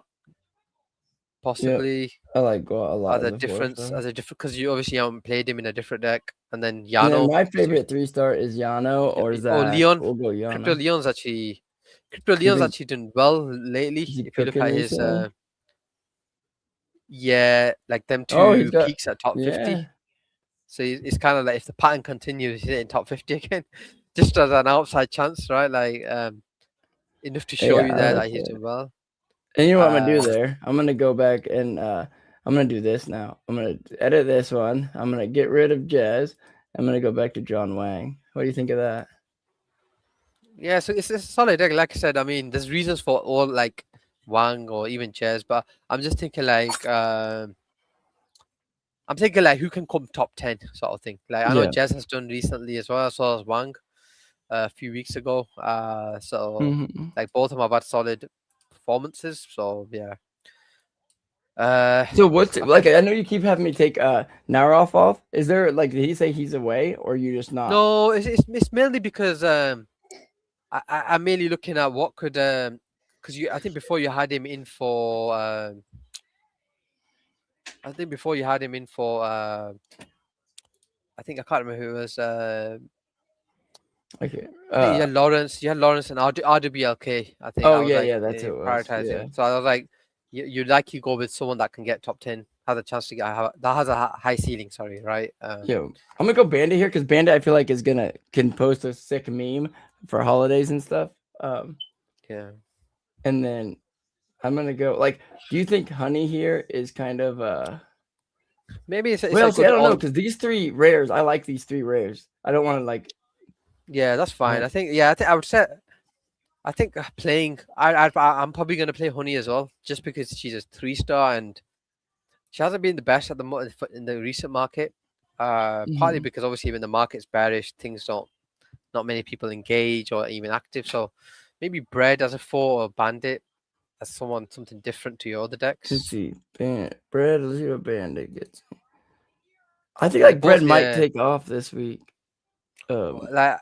possibly? I like Goa a lot As as a a horse, difference, though. as a different, because you obviously haven't played him in a different deck, and then And then Yano. my favorite 3-star is Yano or Zach. Leon. We'll go Crypto Yano. Leon's Crypto You Leon's think actually doing well lately. is he If you look cooking at his, recently? yeah, like them Oh, he's 2 got peaks at top yeah. 50. So it's kind of like if the pattern continues, he's in top 50 again, just as an outside chance, right? Like enough to show Yeah, you I there like that he's that. doing well. And you know what I'm gonna do Uh, there? I'm gonna go back and I'm gonna do this now. I'm gonna edit this one. I'm gonna get rid of Jazz. I'm gonna go back to John Wang. What do you think of that? yeah, so it's a solid deck. Like I said, I mean, there's reasons for all like Wang or even Chess, but I'm just thinking like I'm thinking like who can come top 10 sort of thing. Like I know Yeah. Jazz has done recently as well, as well as Wang a few weeks ago. So Mm-hmm. like both of them have had solid performances. So yeah. So what's I like? think I know you keep having me take Naroff off. Is there like did he say he's away or you just not? no, it's mainly because I'm mainly looking at what could because I think before you had him in for I think before you had him in for I think I can't remember who it was. Okay. I think you had Lawrence and RWLK. I think Oh I was yeah, like yeah, that's who it was. Yeah. prioritizing. So I was like, you'd like you go with someone that can get top 10, has a chance to that has a high ceiling. Sorry, right? Yeah. I'm gonna go Bandit here because Bandit I feel like is can post a sick meme for holidays and stuff. Yeah. And then I'm gonna go like. Do you think Honey here is kind of Maybe it's Well, a see, I good don't know all. because these 3 rares, I like these 3 rares. I don't want to like. Yeah, that's fine. Like, I think I would say. I think playing. I'm probably gonna play Honey as well, just because she's a 3-star and she hasn't been the best at in the recent market. Partly mhm. because obviously when the market's bearish, things don't. Not many people engage or even active. So maybe Bread as a 4 or Bandit as something different to your other decks. Let's see, Bread. Let's see what Bandit gets. I think Like like Bread both, might yeah. take off this week. Like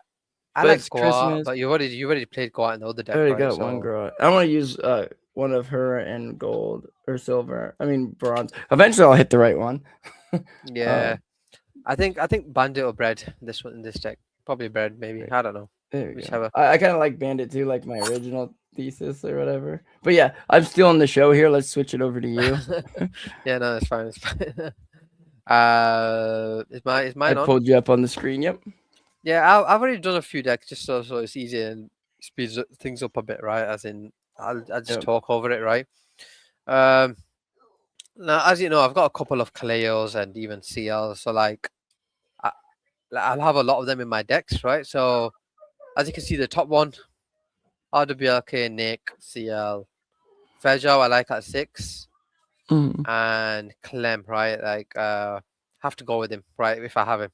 I But like it's Goa, Christmas. but you already played Goa in the other I deck, already right? got one So girl. I want to use one of her in gold or silver. I mean bronze. Eventually, I'll hit the right one. yeah, um, I think Bandit or Bread this one in this deck. Probably Bread, maybe. right, I don't know, there we go. whichever. I kind of like Bandit too, like my original thesis or whatever. But yeah, I'm still on the show here. Let's switch it over to you. Yeah, no, it's fine. It's fine. Is I mine on? pulled you up on the screen. Yep. Yeah, I've already done a few decks just so it's easier and speeds things up a bit, right? As in, I'll just Yep. talk over it, right? Um, Now, as you know, I've got a couple of Kaleos and even CLs, so I, I'll have a lot of them in my decks, right? So as you can see, the top one, RWLK, Nick, CL, Fejao, I like at 6, Mhm. and Clem, right? Have to go with him, right? If I have him,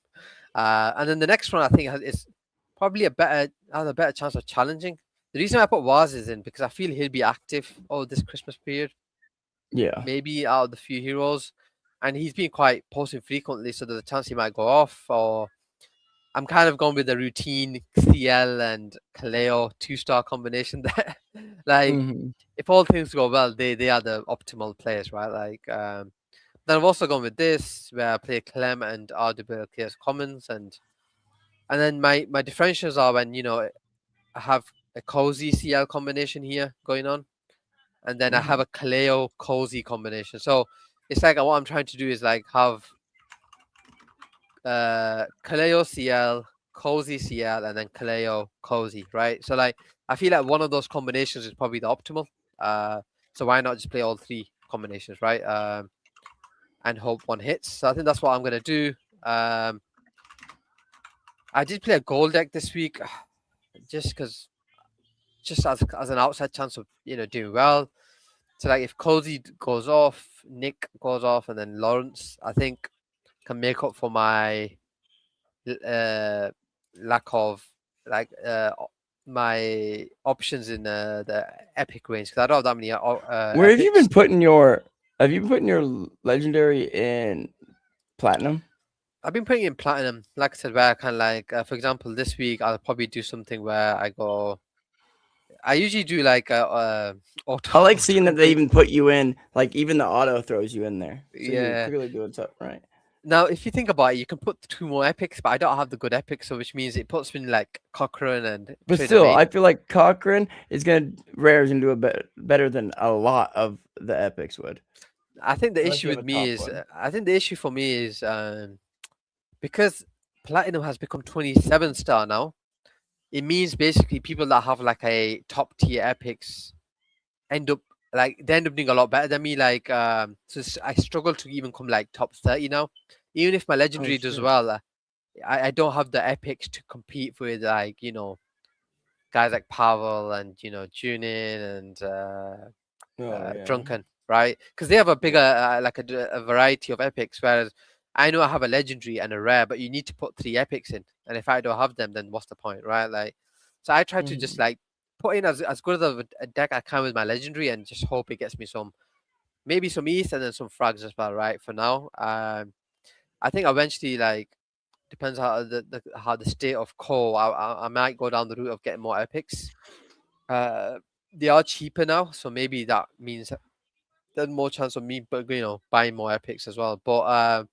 and then the next one I think is probably has a better chance of challenging. The reason I put Waz is in because I feel he'll be active over this Christmas period. Yeah. Maybe out of the few heroes, and he's been quite posting frequently, so there's a chance he might go off. Or I'm kind of going with the routine CL and Kaleo 2-star combination there. Like, Hmm. if all things go well, they are the optimal players, right? Then I've also gone with this where I play Clem and RWLK as commons, and then my differentials are when I have a cozy CL combination here going on, and then I have a Kaleo cozy combination. So it's like what I'm trying to do is like have Kaleo CL, cozy CL, and then Kaleo cozy, right? So like I feel like one of those combinations is probably the optimal. So why not just play all three combinations, right? And hope one hits. So I think that's what I'm gonna do. I did play a gold deck this week, just because, just as an outside chance of doing well. So like if Cozy goes off, Nick goes off, and then Lawrence, I think can make up for my lack of like my options in the epic range because I don't have that many Where have you epics. been putting your? Have you been putting your legendary in platinum? I've been putting in platinum, like I said, where I kind of like, for example, this week I'll probably do something where I go. I usually do like I like auto seeing that they complete. even put you in. Like even the auto throws you in there, so you're Yeah. clearly doing something right. Now, if you think about it, you can put 2 more epics, but I don't have the good epics, so which means it puts me in like Cochrane and But Trader still, Vane. I feel like Cochrane is gonna Rare's gonna do a better than a lot of the epics would. I think the Unless issue you have with a me top is, one. I think the issue for me is because Platinum has become 27-star now. It means basically people that have like a top tier epics end up they end up doing a lot better than me. I struggle to even come like top 30 now. Even if my Oh legendary does shit! well, I don't have the epics to compete with guys like Pavel and Junin and Oh yeah. Drunken, right? Because they have a bigger a variety of epics, whereas I know I have a legendary and a rare, but you need to put 3 epics in, and if I don't have them, then what's the point, right? So I try to just Mhm. like put in as good of a deck I can with my legendary, and just hope it gets me maybe some East and then some frags as well, right? For now, I think eventually depends how the state of core. I might go down the route of getting more epics. They are cheaper now, so maybe that means there's more chance of me, but buying more epics as well. But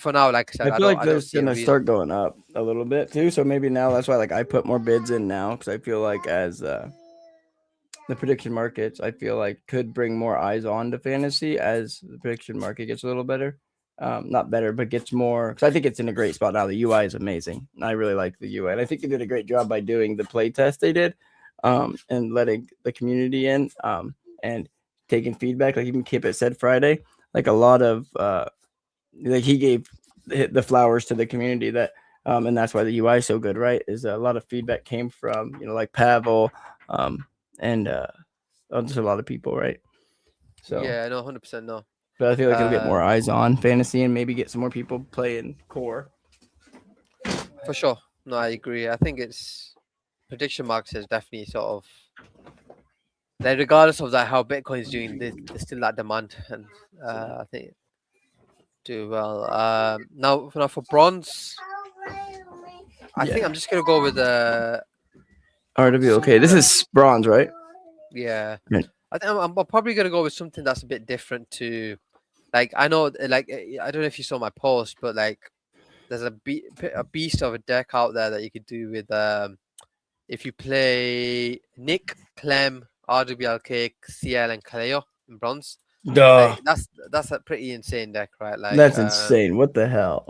for now, like I said, I feel like I they're don't see a gonna reason. start going up a little bit too. So maybe now that's why like I put more bids in now because I feel like as the prediction markets, I feel like could bring more eyes on to fantasy as the prediction market gets a little better. Not better, but gets more because I think it's in a great spot now. The UI is amazing. I really like the UI, and I think they did a great job by doing the play test they did, and letting the community in, and taking feedback. Like even Kip said Friday, like a lot of like he gave the flowers to the community that, and that's why the UI is so good, right? Is a lot of feedback came from like Pavel, and just a lot of people, right? So, Yeah, no, 100% no. but I feel like it'll get Uh, more eyes on fantasy and maybe get some more people playing core. for sure. No, I agree. I think it's prediction markets is definitely sort of like regardless of that how Bitcoin's doing, there's still that demand, and I think do well. Now for bronze, I think Yeah. I'm just gonna go with RW. Okay, this is bronze, right? yeah. Right. I think I'm probably gonna go with something that's a bit different to, like, I know, like, I don't know if you saw my post, but like there's a beast of a deck out there that you could do with if you play Nick, Clem, RWLK, CL, and Kaleo in bronze. Duh. Like that's a pretty insane deck, right? Like That's insane. What the hell?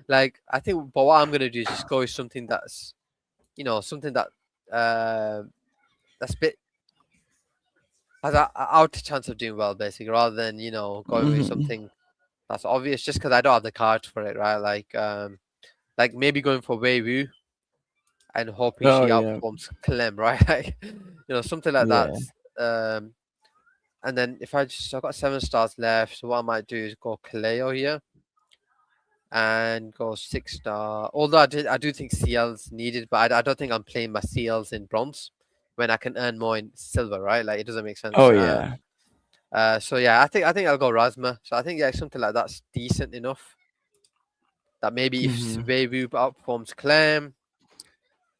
like I think, but what I'm gonna do is just go with something that's, something that that's a bit has a out chance of doing well, basically, rather than going with Mhm. something that's obvious just because I don't have the cards for it, right? Like maybe going for Wei Wu and hoping Oh she yeah. outperforms Clem, right? Like, something like that. Yeah. Um, and then if I've got 7 stars left, so what I might do is go Kaleo here and go 6-star. Although I do think CL's needed, but I don't think I'm playing my CLs in bronze when I can earn more in silver, right? Like it doesn't make sense. Oh yeah. So yeah, I think I'll go Rasma. So I think something like that's decent enough. That maybe if Mhm. Weiwu outperforms Clem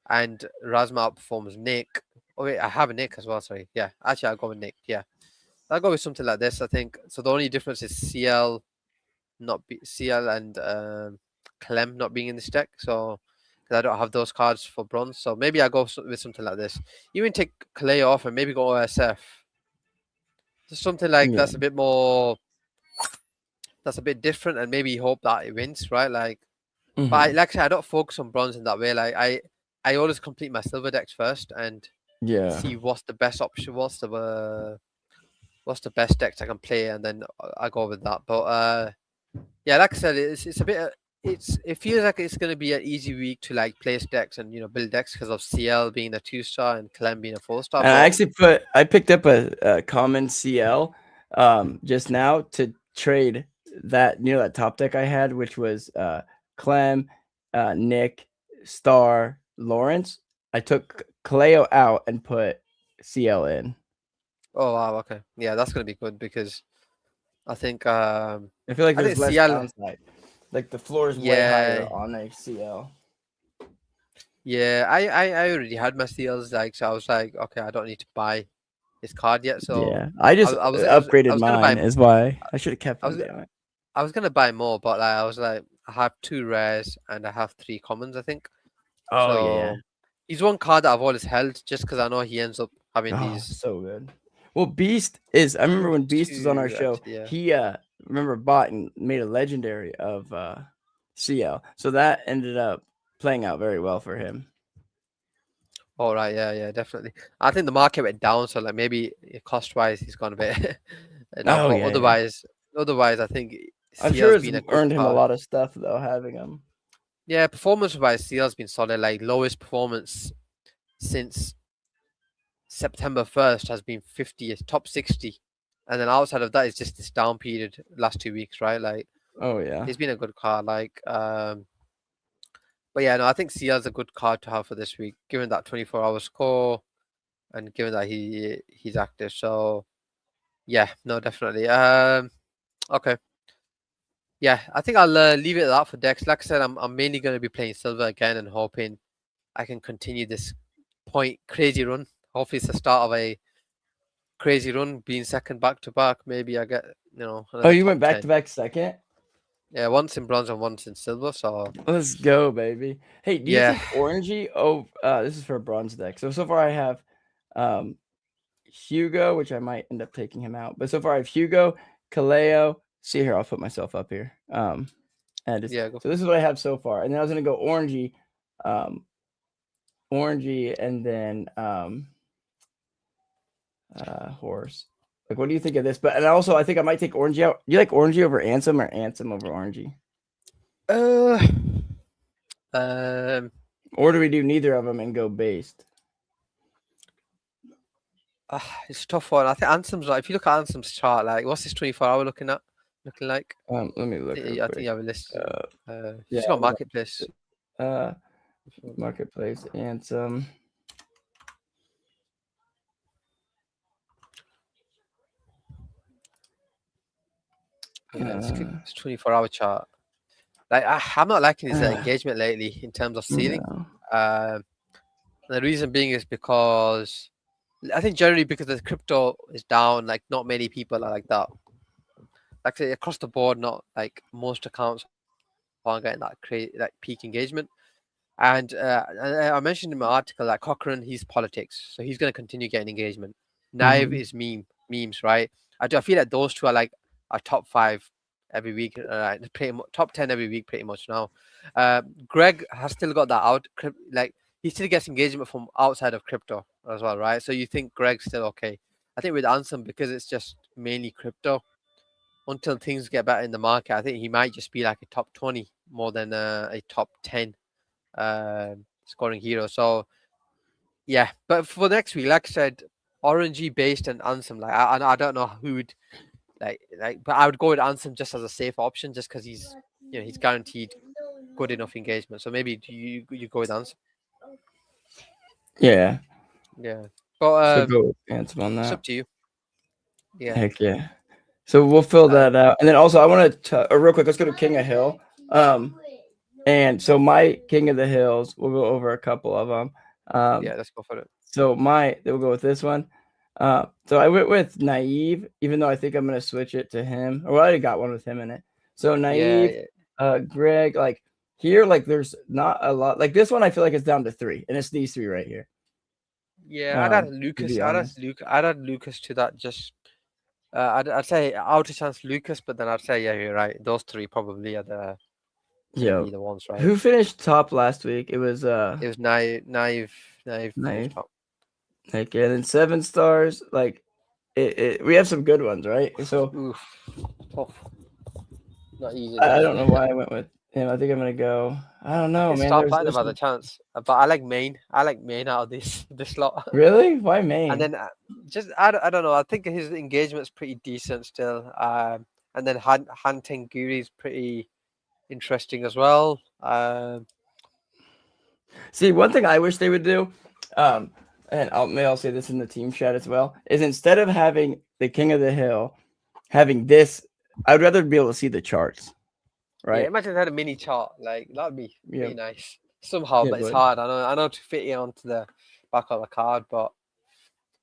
and Rasma outperforms Nick. Oh wait, I have a Nick as well. Sorry, yeah. Actually, I'll go with Nick. Yeah, I'll go with something like this. I think so. The only difference is CL and Clem not being in this deck. So because I don't have those cards for bronze, so maybe I go with something like this. Even take Kaleo off and maybe go OSF. Just something like Yeah. that's a bit more. That's a bit different, and maybe hope that it wins, right? Like, but Mhm. like I said, I don't focus on bronze in that way. Like I always complete my silver decks first and Yeah. see what's the best option, what's the best decks I can play, and then I go with that. But yeah, like I said, it's a bit. It feels like it's gonna be an easy week to like place decks and build decks because of CL being a 2-star and Clem being a 4-star. And But I picked up a common CL just now to trade that that top deck I had, which was Clem, Nick, Star, Lawrence. I took Kaleo out and put CL in. oh wow, okay, yeah, that's gonna be good because I think I feel like I there's think less CL, downside. Like the floor is way higher yeah, on a CL. yeah. I already had my CLs, like, so I was like, okay, I don't need to buy this card yet. So Yeah, I I, just I was I was I upgraded was gonna buy mine. Is why I should have kept I them. was Damn it. I was gonna buy more, but like I was like, I have 2 rares and I have 3 commons, I think. Oh yeah. So he's one card that I've always held just because I know he ends up having Oh, these so good. Well, Beast is. I remember when Beast was on our 2 show. actually, yeah. He remember bought and made a legendary of CL. So that ended up playing out very well for him. All right, yeah, definitely. I think the market went down, so like maybe cost wise he's gone a bit down, Oh but yeah. otherwise I think I'm sure CL's it's been a good earned him a card. lot of stuff though having him. Yeah, performance wise, CL's been solid. Like lowest performance since September 1st has been 50th, top 60. And then outside of that, it's just this down period last 2 weeks, right? Like Oh yeah. it's been a good card. But yeah, no, I think CL is a good card to have for this week, given that 24-hour score and given that he's active. So yeah, no, definitely. Okay. Yeah, I think I'll leave it at that for decks. Like I said, I'm mainly going to be playing silver again and hoping I can continue this point crazy run. Hopefully, it's the start of a crazy run, being second back to back. Maybe I get Oh, another you top went back 10. to back second. Yeah, once in bronze and once in silver. So Let's go, baby. Hey, do you yeah, think Orangey? Oh, this is for a bronze deck. So far I have um Hugo, which I might end up taking him out. But so far I have Hugo, Kaleo. See here, I'll put myself up here. And yeah, go so for this it. is what I have so far. And then I was gonna go Orangey, Orangey, and then horse. Like, what do you think of this? But and also I think I might take Orangey out. Do you like Orangey over Ansem or Ansem over Orangey? Uh, um, Or do we do neither of them and go based? it's a tough one. I think Anthem's like, if you look at Anthem's chart, like, what's this 24-hour looking like? Let me look real I think quick. you have a list. Yeah, She's got marketplace. uh, marketplace Ansem. Yeah, it's 24-hour chart. like I'm not liking his engagement lately in terms of ceiling. No. The reason being is because I think generally because the crypto is down, like not many people are like that. Like say across the board, not like most accounts aren't getting that like peak engagement. And I mentioned in my article that Cochrane, he's politics, so he's going to continue getting engagement. Naive is memes, right? I feel like those two are like our top 5 every week, top 10 every week, pretty much now. Greg has still got that out, like he still gets engagement from outside of crypto as well, right? So you think Greg's still okay? I think with Ansem, because it's just mainly crypto, until things get better in the market, I think he might just be like a top 20 more than a top 10 scoring hero. So yeah, but for next week, like I said, RNG based and Ansem. Like I don't know who would like, but I would go with Ansem just as a safe option, just because he's he's guaranteed good enough engagement. So maybe you go with Ansem. Yeah. Yeah, but go with Ansem on it's that. up to you. Yeah. Heck yeah. So we'll fill that out, and then also I want to real quick. Let's go to King of Hill. And so my King of the Hills, we'll go over a couple of them. Yeah, let's go for it. So we'll go with this one. So I went with Naive, even though I think I'm gonna switch it to him. Or I already got one with him in it. So Naive, Greg, like here, like there's not a lot. Like this one, I feel like it's down to 3, and it's these 3 right here. Yeah, I'd add Lucas. I'd add Lucas to that. Just I'd say outer chance Lucas, but then I'd say yeah, you're right. Those 3 probably are the the ones, right? Who finished top last week? It was Naive. Top. Like, and then 7 stars. Like we have some good ones, right? So tough. Not easy. I don't know why I went with him. I think I'm gonna go. I don't know, man. Star Platinum has a chance, but I like Main. I like Main out of this slot. Really? Why Main? And then I don't know. I think his engagement's pretty decent still. And then Hunting Guri's pretty interesting as well. See, one thing I wish they would do, and I'll say this in the team chat as well, is instead of having the King of the Hill, having this, I'd rather be able to see the charts. Right. Yeah, imagine they had a mini chart. Like that'd be pretty nice somehow, but it's hard. I know to fit it onto the back of the card, but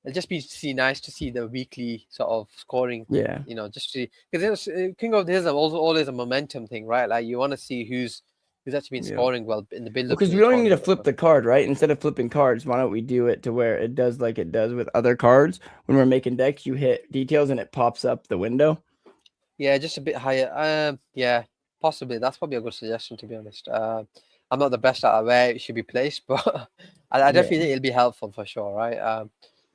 it'd just be nice to see the weekly sort of scoring. Yeah. Just to because King of the Hills is also always a momentum thing, right? Like you want to see who's actually been scoring well in the build-up. Because we don't need to flip the card, right? Instead of flipping cards, why don't we do it to where it does like it does with other cards? When we're making decks, you hit details and it pops up the window. Yeah, just a bit higher. Yeah. Possibly, that's probably a good suggestion, to be honest. I'm not the best at where it should be placed, but I definitely think it'll be helpful for sure, right?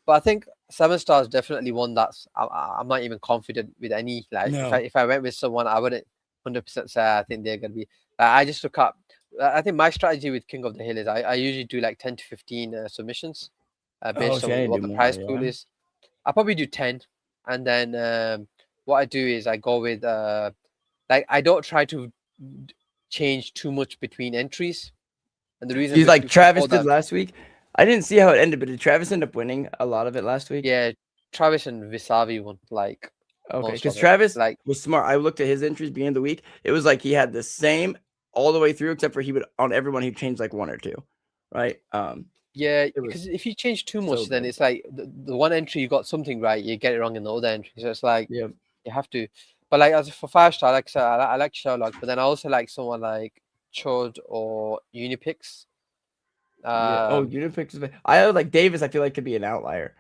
But I think 7 stars definitely one that's I'm not even confident with any. Like if I went with someone, I wouldn't 100% say I think they're gonna be. I just look up. I think my strategy with King of the Hill is I usually do like 10 to 15 submissions based on what the prize pool is. I probably do 10, and then what I do is I go with like I don't try to change too much between entries, and the reason he's like Travis did last week. I didn't see how it ended, but did Travis end up winning a lot of it last week? Yeah, Travis and Visavi won like. Okay, because Travis was smart. I looked at his entries beginning of the week. It was like he had the same all the way through, except for he would on everyone he'd change like 1 or 2, right? Yeah, because if you change too much, then it's like the one entry you got something right, you get it wrong in the other entry. So it's like you have to. But like as for 5-star, like I said, I like Sherlock, but then I also like someone like Chud or Unipix. Unipix. I like Davis. I feel like could be an outlier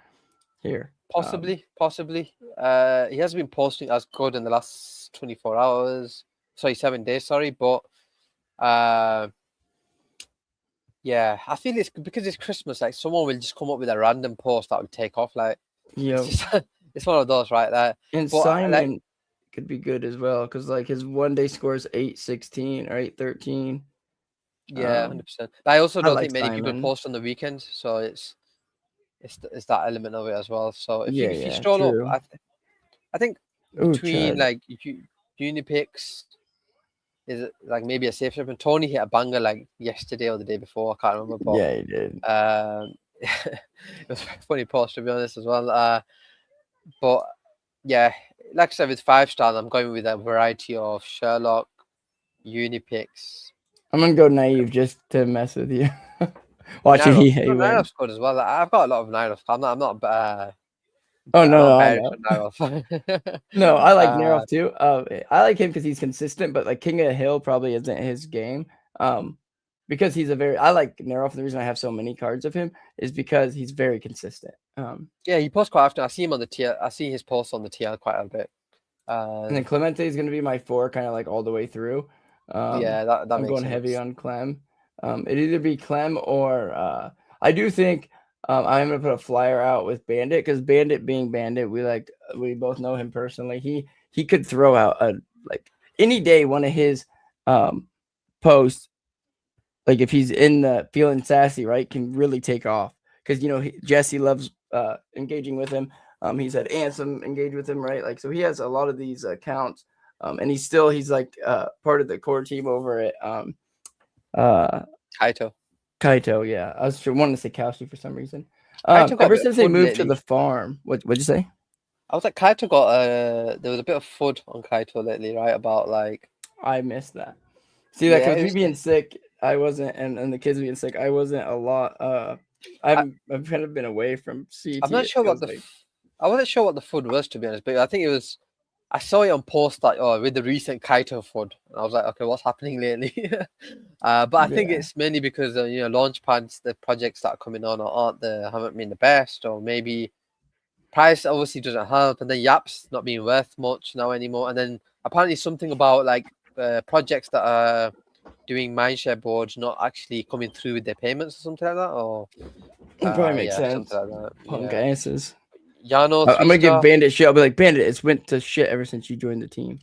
here. Possibly. He has been posting as good in the last 24 hours. Sorry, 7 days. Sorry, but yeah, I feel it's because it's Christmas. Like someone will just come up with a random post that will take off. Like it's one of those, right? And Simon could be good as well because like his 1 day scores 8-16 or 8-13. Yeah, 100%. I also don't think many people post on the weekend, so it's that element of it as well. So if you stroll up, I think between like Unipix is like maybe a safe shot. And Tony hit a banger like yesterday or the day before. I can't remember. But, yeah, he did. It was a funny post to be honest as well. But yeah, like I said, with 5 stars, I'm going with a variety of Sherlock, uni picks. I'm gonna go naive just to mess with you. Watching Nairo. EA win. Nairo's good as well. Like, I've got a lot of Nairos. I'm not Oh I'm no, not no, I bearish know. on Nairos. No, I like Nerov too. I like him because he's consistent, but like King of the Hill probably isn't his game. Because he's I like Nerov. The reason I have so many cards of him is because he's very consistent. Yeah, he posts quite often. I see him on the TL. I see his posts on the TL quite a bit. And then Clemente is going to be my 4, kind of like all the way through. Yeah, that I'm makes going sense. heavy on Clem. It either be Clem or I do think I'm going to put a flyer out with Bandit, because Bandit being Bandit, we both know him personally. He could throw out like any day one of his posts, like if he's in the feeling sassy, right, can really take off, because Jesse loves engaging with him. He's had Ansem engage with him, right? Like, so he has a lot of these accounts, and he's like part of the core team over at Kaito. Yeah, I was wanting to say Kalshi for some reason. Ever since they moved to the farm, what'd you say? I was like, Kaito got there was a bit of FUD on Kaito lately, right? About like, I missed that. See that, because me being sick, I wasn't, and the kids being sick, I wasn't a lot. I've kind of been away from CT. I'm not sure what I wasn't sure what the FUD was, to be honest, but I think it was. I saw it on post like, with the recent Kaito FUD, and I was like, okay, what's happening lately? But I think it's mainly because launch pads, the projects that are coming on haven't been the best, or maybe price obviously doesn't help, and then Yap's not being worth much now anymore, and then apparently something about like projects that are doing mindshare boards not actually coming through with their payments or something like that, or it probably makes sense. Something like that. Punk asses. Yano, I'm gonna give Bandit shit. I'll be like, Bandit, it's went to shit ever since you joined the team.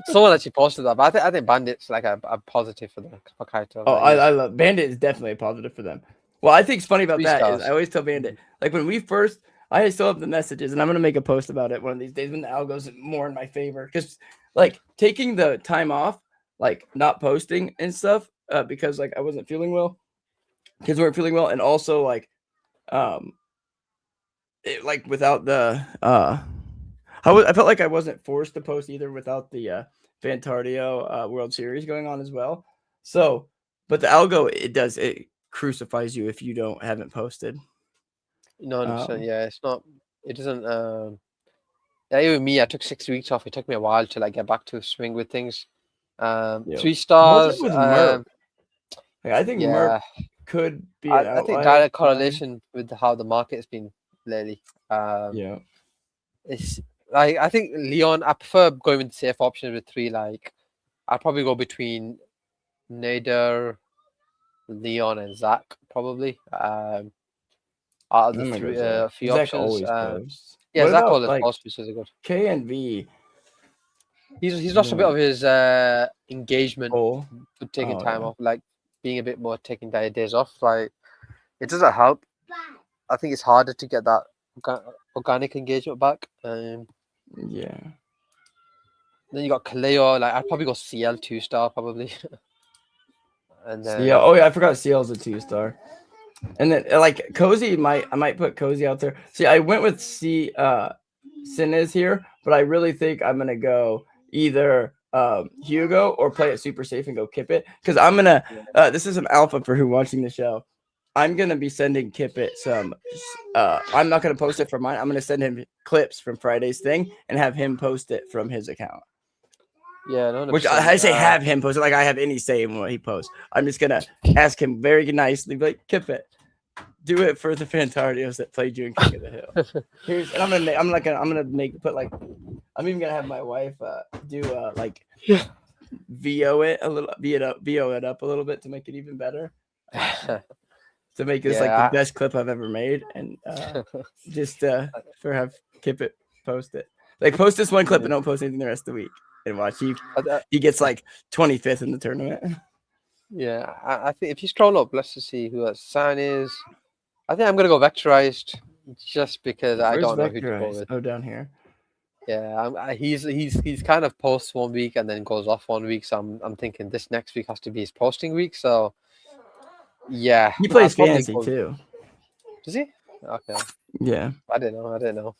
Someone actually posted that, but I think Bandit's like a positive for Kaito. Oh, I love Bandit is definitely a positive for them. Well, I think it's funny about that is I always tell Bandit, like when we first, I still have the messages, and I'm gonna make a post about it one of these days when the algo's more in my favor, because like taking the time off, like not posting and stuff, because like I wasn't feeling well, kids weren't feeling well, and also like like without the I felt like I wasn't forced to post either without the Fantardio World Series going on as well. So, but the algo, it crucifies you if you haven't posted. No, yeah, it's not. It doesn't. Even me, I took 6 weeks off. It took me a while to like get back to swing with things. 3 stars. I think Merc could be. I think direct correlation with how the market's been lately. It's like I think Leon. I prefer going with the safe option with 3. Like, I'd probably go between Nader, Leon, and Zach probably. Out of the few options. Yeah, Zach always posts, which is good. K and V. He's lost a bit of his engagement with taking time off, like being a bit more taking days off. Like, it doesn't help. I think it's harder to get that organic engagement back. Yeah. Then you got Kaleo. Like, I'd probably go CL 2-star probably. And then CL. Oh yeah, I forgot CL's a 2-star. And then like Cozy, I might put Cozy out there. See, I went with Sinez here, but I really think I'm gonna go either Hugo or play it super safe and go Kip It, because I'm gonna this is an alpha for who watching the show. I'm gonna be sending Kip It some I'm not gonna post it from mine. I'm gonna send him clips from Friday's thing and have him post it from his account. Yeah, 100%. Which I say have him post it, like I have any say in what he posts. I'm just gonna ask him very nicely, like, Kip It, do it for the Fantardios that played you in King of the Hill. And I'm even gonna have my wife do VO it up a little bit to make it even better. To make this like the best clip I've ever made, and just have Kip It post it. Like, post this one clip and don't post anything the rest of the week. And watch, he gets like 25th in the tournament. Yeah, I think if you scroll up, let's just see who that sign is. I think I'm gonna go Vectorized, just because I don't know who to go with. Oh, down here. Yeah, he's kind of posts 1 week and then goes off 1 week. So I'm thinking this next week has to be his posting week. So yeah, he plays fantasy too. Does he? Okay. Yeah. I didn't know.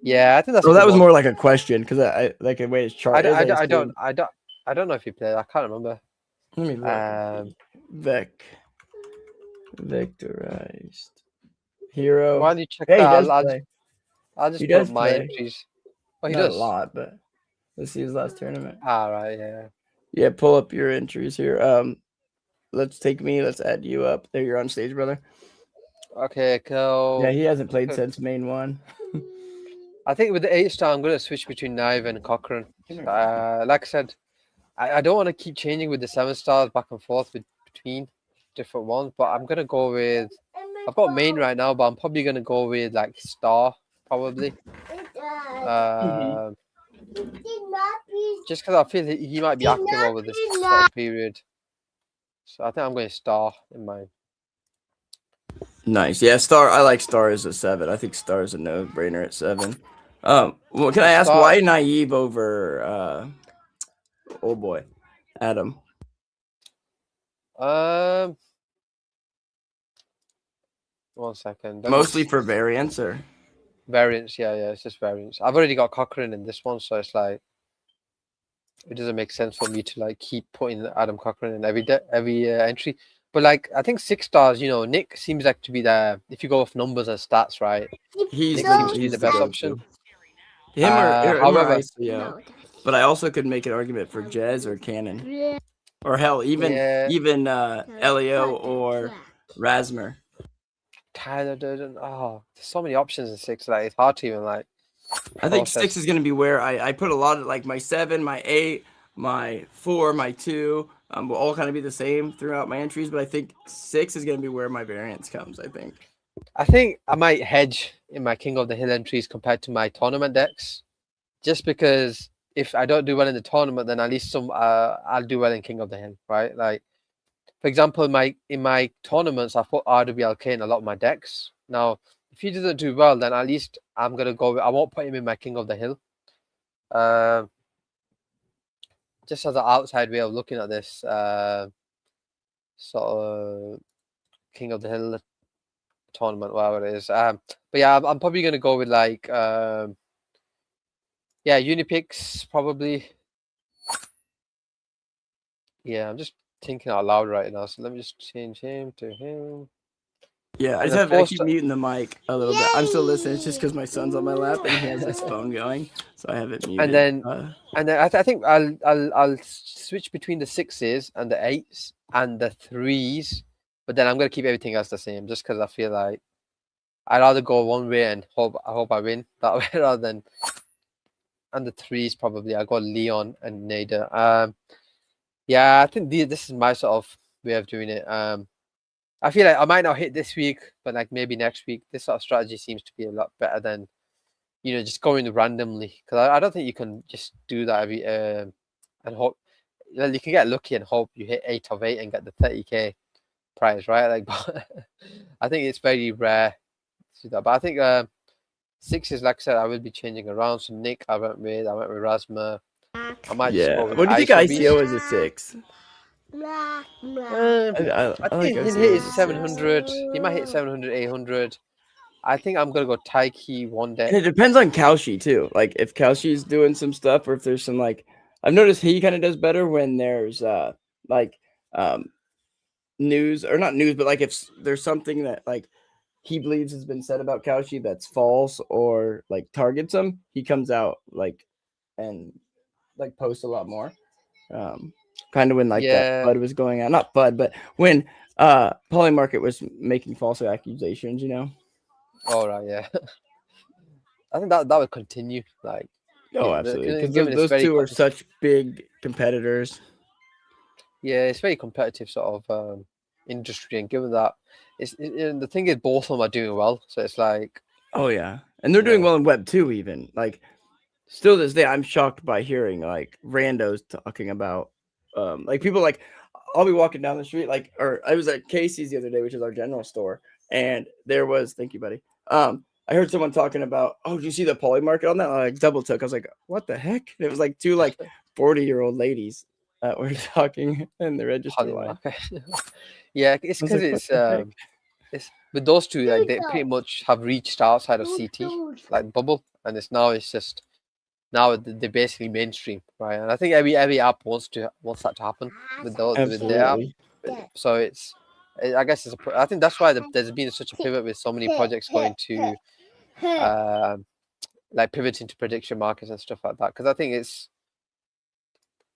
Yeah, I think that's. Well, that was more like a question, because I like the way it's charted. I don't I don't know if he played. I can't remember. Let me look. Um, Vectorized hero. While you check Hey, he that, does I'll play. just He put up does my play. entries. Oh, he Not a does. lot, but let's see his last tournament. Right, yeah. Yeah, pull up your entries here. Let's add you up. There, you're on stage, brother. Okay, cool. Yeah, he hasn't played since main one. I think with the 8-star, I'm going to switch between Knive and Cochrane. Like I said, I don't want to keep changing with the 7-stars back and forth between different ones, but I'm going to go with. I've got main right now, but I'm probably going to go with like Star, probably. Just because I feel he might be active over this sort of period. So I think I'm going Star in mine. Nice. Yeah, Star. I like Star as a 7. I think Star is a no-brainer at 7. Well, can I ask why Naive over oh boy, Adam? One second. Mostly for variance or variance, yeah, it's just variance. I've already got Cochrane in this one, so it's like it doesn't make sense for me to like keep putting Adam Cochrane in every entry. But like I think 6 stars, Nick seems like to be the if you go off numbers and stats, right? He's the best option. Him or however, ICO. But I also could make an argument for Jez or Cannon. Or hell, even Elio or Rasmer. Tyler Durden. Oh, there's so many options in 6 that it's hard to even like. I think 6 is going to be where I put a lot of like my 7, my 8, my 4, my 2 will all kind of be the same throughout my entries, but I think 6 is going to be where my variance comes. I think I might hedge in my King of the Hill entries compared to my tournament decks, just because if I don't do well in the tournament, then at least I'll do well in King of the Hill, right? Like, for example, in my tournaments, I put RWLK in a lot of my decks. Now, if he doesn't do well, then at least I'm gonna go. I won't put him in my King of the Hill. Just as an outside way of looking at this, sort of King of the Hill tournament, whatever it is. But yeah, I'm probably gonna go with like Unipix probably. Yeah, I'm just thinking out loud right now. So let me just change him to him. Yeah, I keep muting the mic a little bit. I'm still listening. It's just because my son's on my lap and he has his phone going, so I have it muted. And then I think I'll switch between the 6s and the 8s and the 3s, but then I'm gonna keep everything else the same, just because I feel like I'd rather go one way and hope I win that way rather than. And the 3s probably I got Leon and Nader. Yeah, I think this is my sort of way of doing it. I feel like I might not hit this week, but like maybe next week. This sort of strategy seems to be a lot better than, just going randomly. Because I don't think you can just do that every and hope. You can get lucky and hope you hit 8 of 8 and get the 30k prize, right? Like, but I think it's very rare to do that. But I think 6 is, like I said, I will be changing around. So Nick, I went with Rasma. I might just go with what do you think ICO is a 6? I think he'll hit his 700. He might hit 700, 800. I think I'm gonna go Taiki one day. And it depends on Kaushi too. Like if Kaushi's doing some stuff, or if there's some like I've noticed he kind of does better when there's news or not news, but like if there's something that like he believes has been said about Kaushi that's false or like targets him, he comes out like and like posts a lot more. Kind of when like that FUD was going on, not FUD, but when Polymarket was making false accusations, All right, yeah. I think that would continue. Like, absolutely, because those two are such big competitors. Yeah, it's very competitive sort of industry, and given that the thing is, both of them are doing well, so it's like, oh yeah, and they're doing well in Web 2 even. Like, still this day, I'm shocked by hearing like randos talking about like people like I'll be walking down the street or I was at Casey's the other day, which is our general store, and there was thank you, buddy. I heard someone talking about, oh, did you see the Polymarket on that? I double took. I was like, what the heck? And it was like two 40-year-old ladies that were talking in the register line. Yeah, it's because it's with those two, like they pretty much have reached outside of CT, like bubble, and it's just now they're basically mainstream, right? And I think every app wants that to happen with their app. Absolutely. So I guess I think that's why there's been such a pivot with so many projects going to like pivoting to prediction markets and stuff like that. Because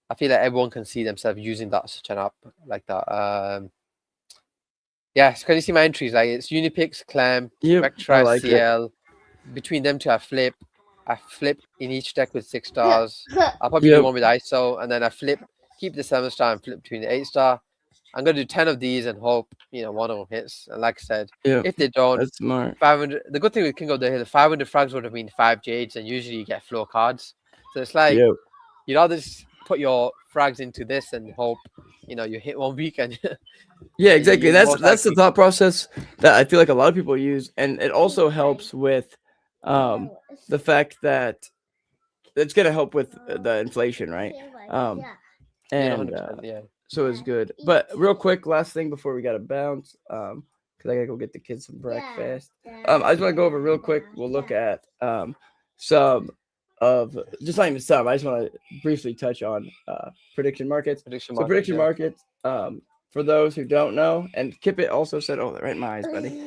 I feel like everyone can see themselves using such an app like that. Yeah, so can you see my entries? Like it's Unipix, Clem, Yep, I Vectra, like it. CL. Between them two, I flip in each deck with 6 stars. I'll probably Yep. do one with ISO, and then I keep the 7-star and flip between the 8-star. I'm gonna do 10 of these and hope one of them hits. And like I said, Yep. if they don't, That's smart. 500. The good thing with King of the Hill, 500 frags would have been 5 jades, and usually you get floor cards. So it's like Yep. you'd rather just put your frags into this and hope you hit 1 week and Yeah, exactly. you That's most the likely- thought process that I feel like a lot of people use, and it also helps with the fact that it's gonna help with the inflation, right? And 100%, yeah. so it's good. But real quick, last thing before we gotta bounce, because I gotta go get the kids some breakfast. I just want to go over real quick. We'll look at some of just not even some. I just want to briefly touch on prediction markets. Prediction markets. For those who don't know, and Kippet also said, "Oh, right in my eyes, buddy."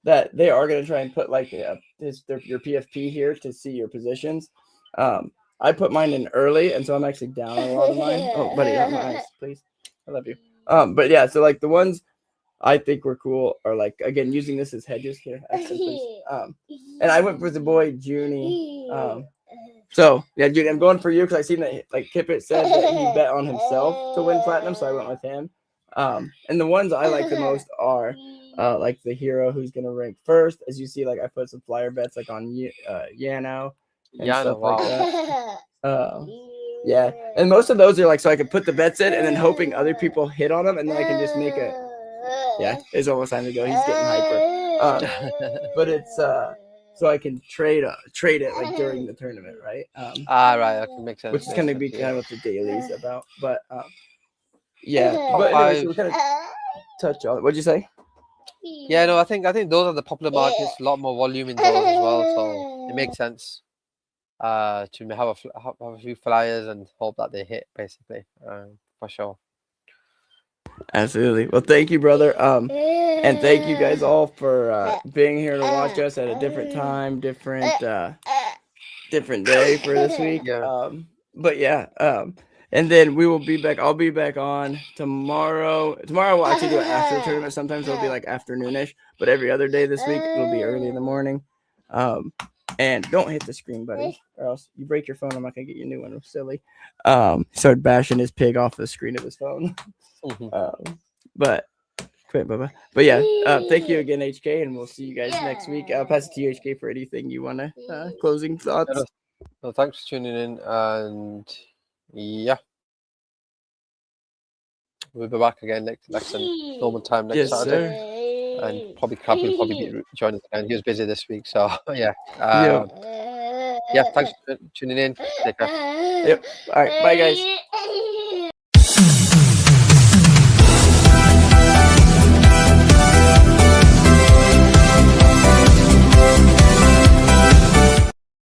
That they are going to try and put like your PFP here to see your positions. I put mine in early, and so I'm actually down a lot of mine. Oh, buddy, not my eyes, please. I love you. But yeah, so like the ones I think were cool are like again using this as hedges here. Accent, please. And I went for the boy Junie. So yeah, Junie, I'm going for you because I seen that like Kippet said that he bet on himself to win platinum, so I went with him. And the ones I like the most are like the hero who's gonna rank first. As you see, like I put some flyer bets like on Yano and stuff like that. Yeah, and most of those are like so I can put the bets in and then hoping other people hit on them, and then I can just make a. Yeah, it's almost time to go. He's getting hyper. But it's so I can trade it like during the tournament, right? Right, that can make sense. Which is gonna be kind of what the daily is about, but yeah. But anyway, so we kind of touch on it. What'd you say? Yeah, no, I think those are the popular markets. A lot more volume in those as well, so it makes sense. To have a few flyers and hope that they hit, basically, for sure. Absolutely. Well, thank you, brother. And thank you guys all for being here to watch us at a different time, different day for this week. Yeah. But yeah. And then we will be back. I'll be back on tomorrow. Tomorrow we'll actually do it after the tournament. Sometimes it'll be like afternoonish, but every other day this week it'll be early in the morning. And don't hit the screen, buddy, or else you break your phone. I'm not gonna get you a new one. It was silly. Started bashing his pig off the screen of his phone. But quit, Bubba. But yeah, thank you again, HK, and we'll see you guys next week. I'll pass it to you, HK, for anything you want to closing thoughts. Well, thanks for tuning in, and yeah, we'll be back again next normal time next Saturday. Sir. And probably Crab will probably be joining us again. He was busy this week, so yeah. Yeah, thanks for tuning in. Take care. Yep. All right. Bye, guys.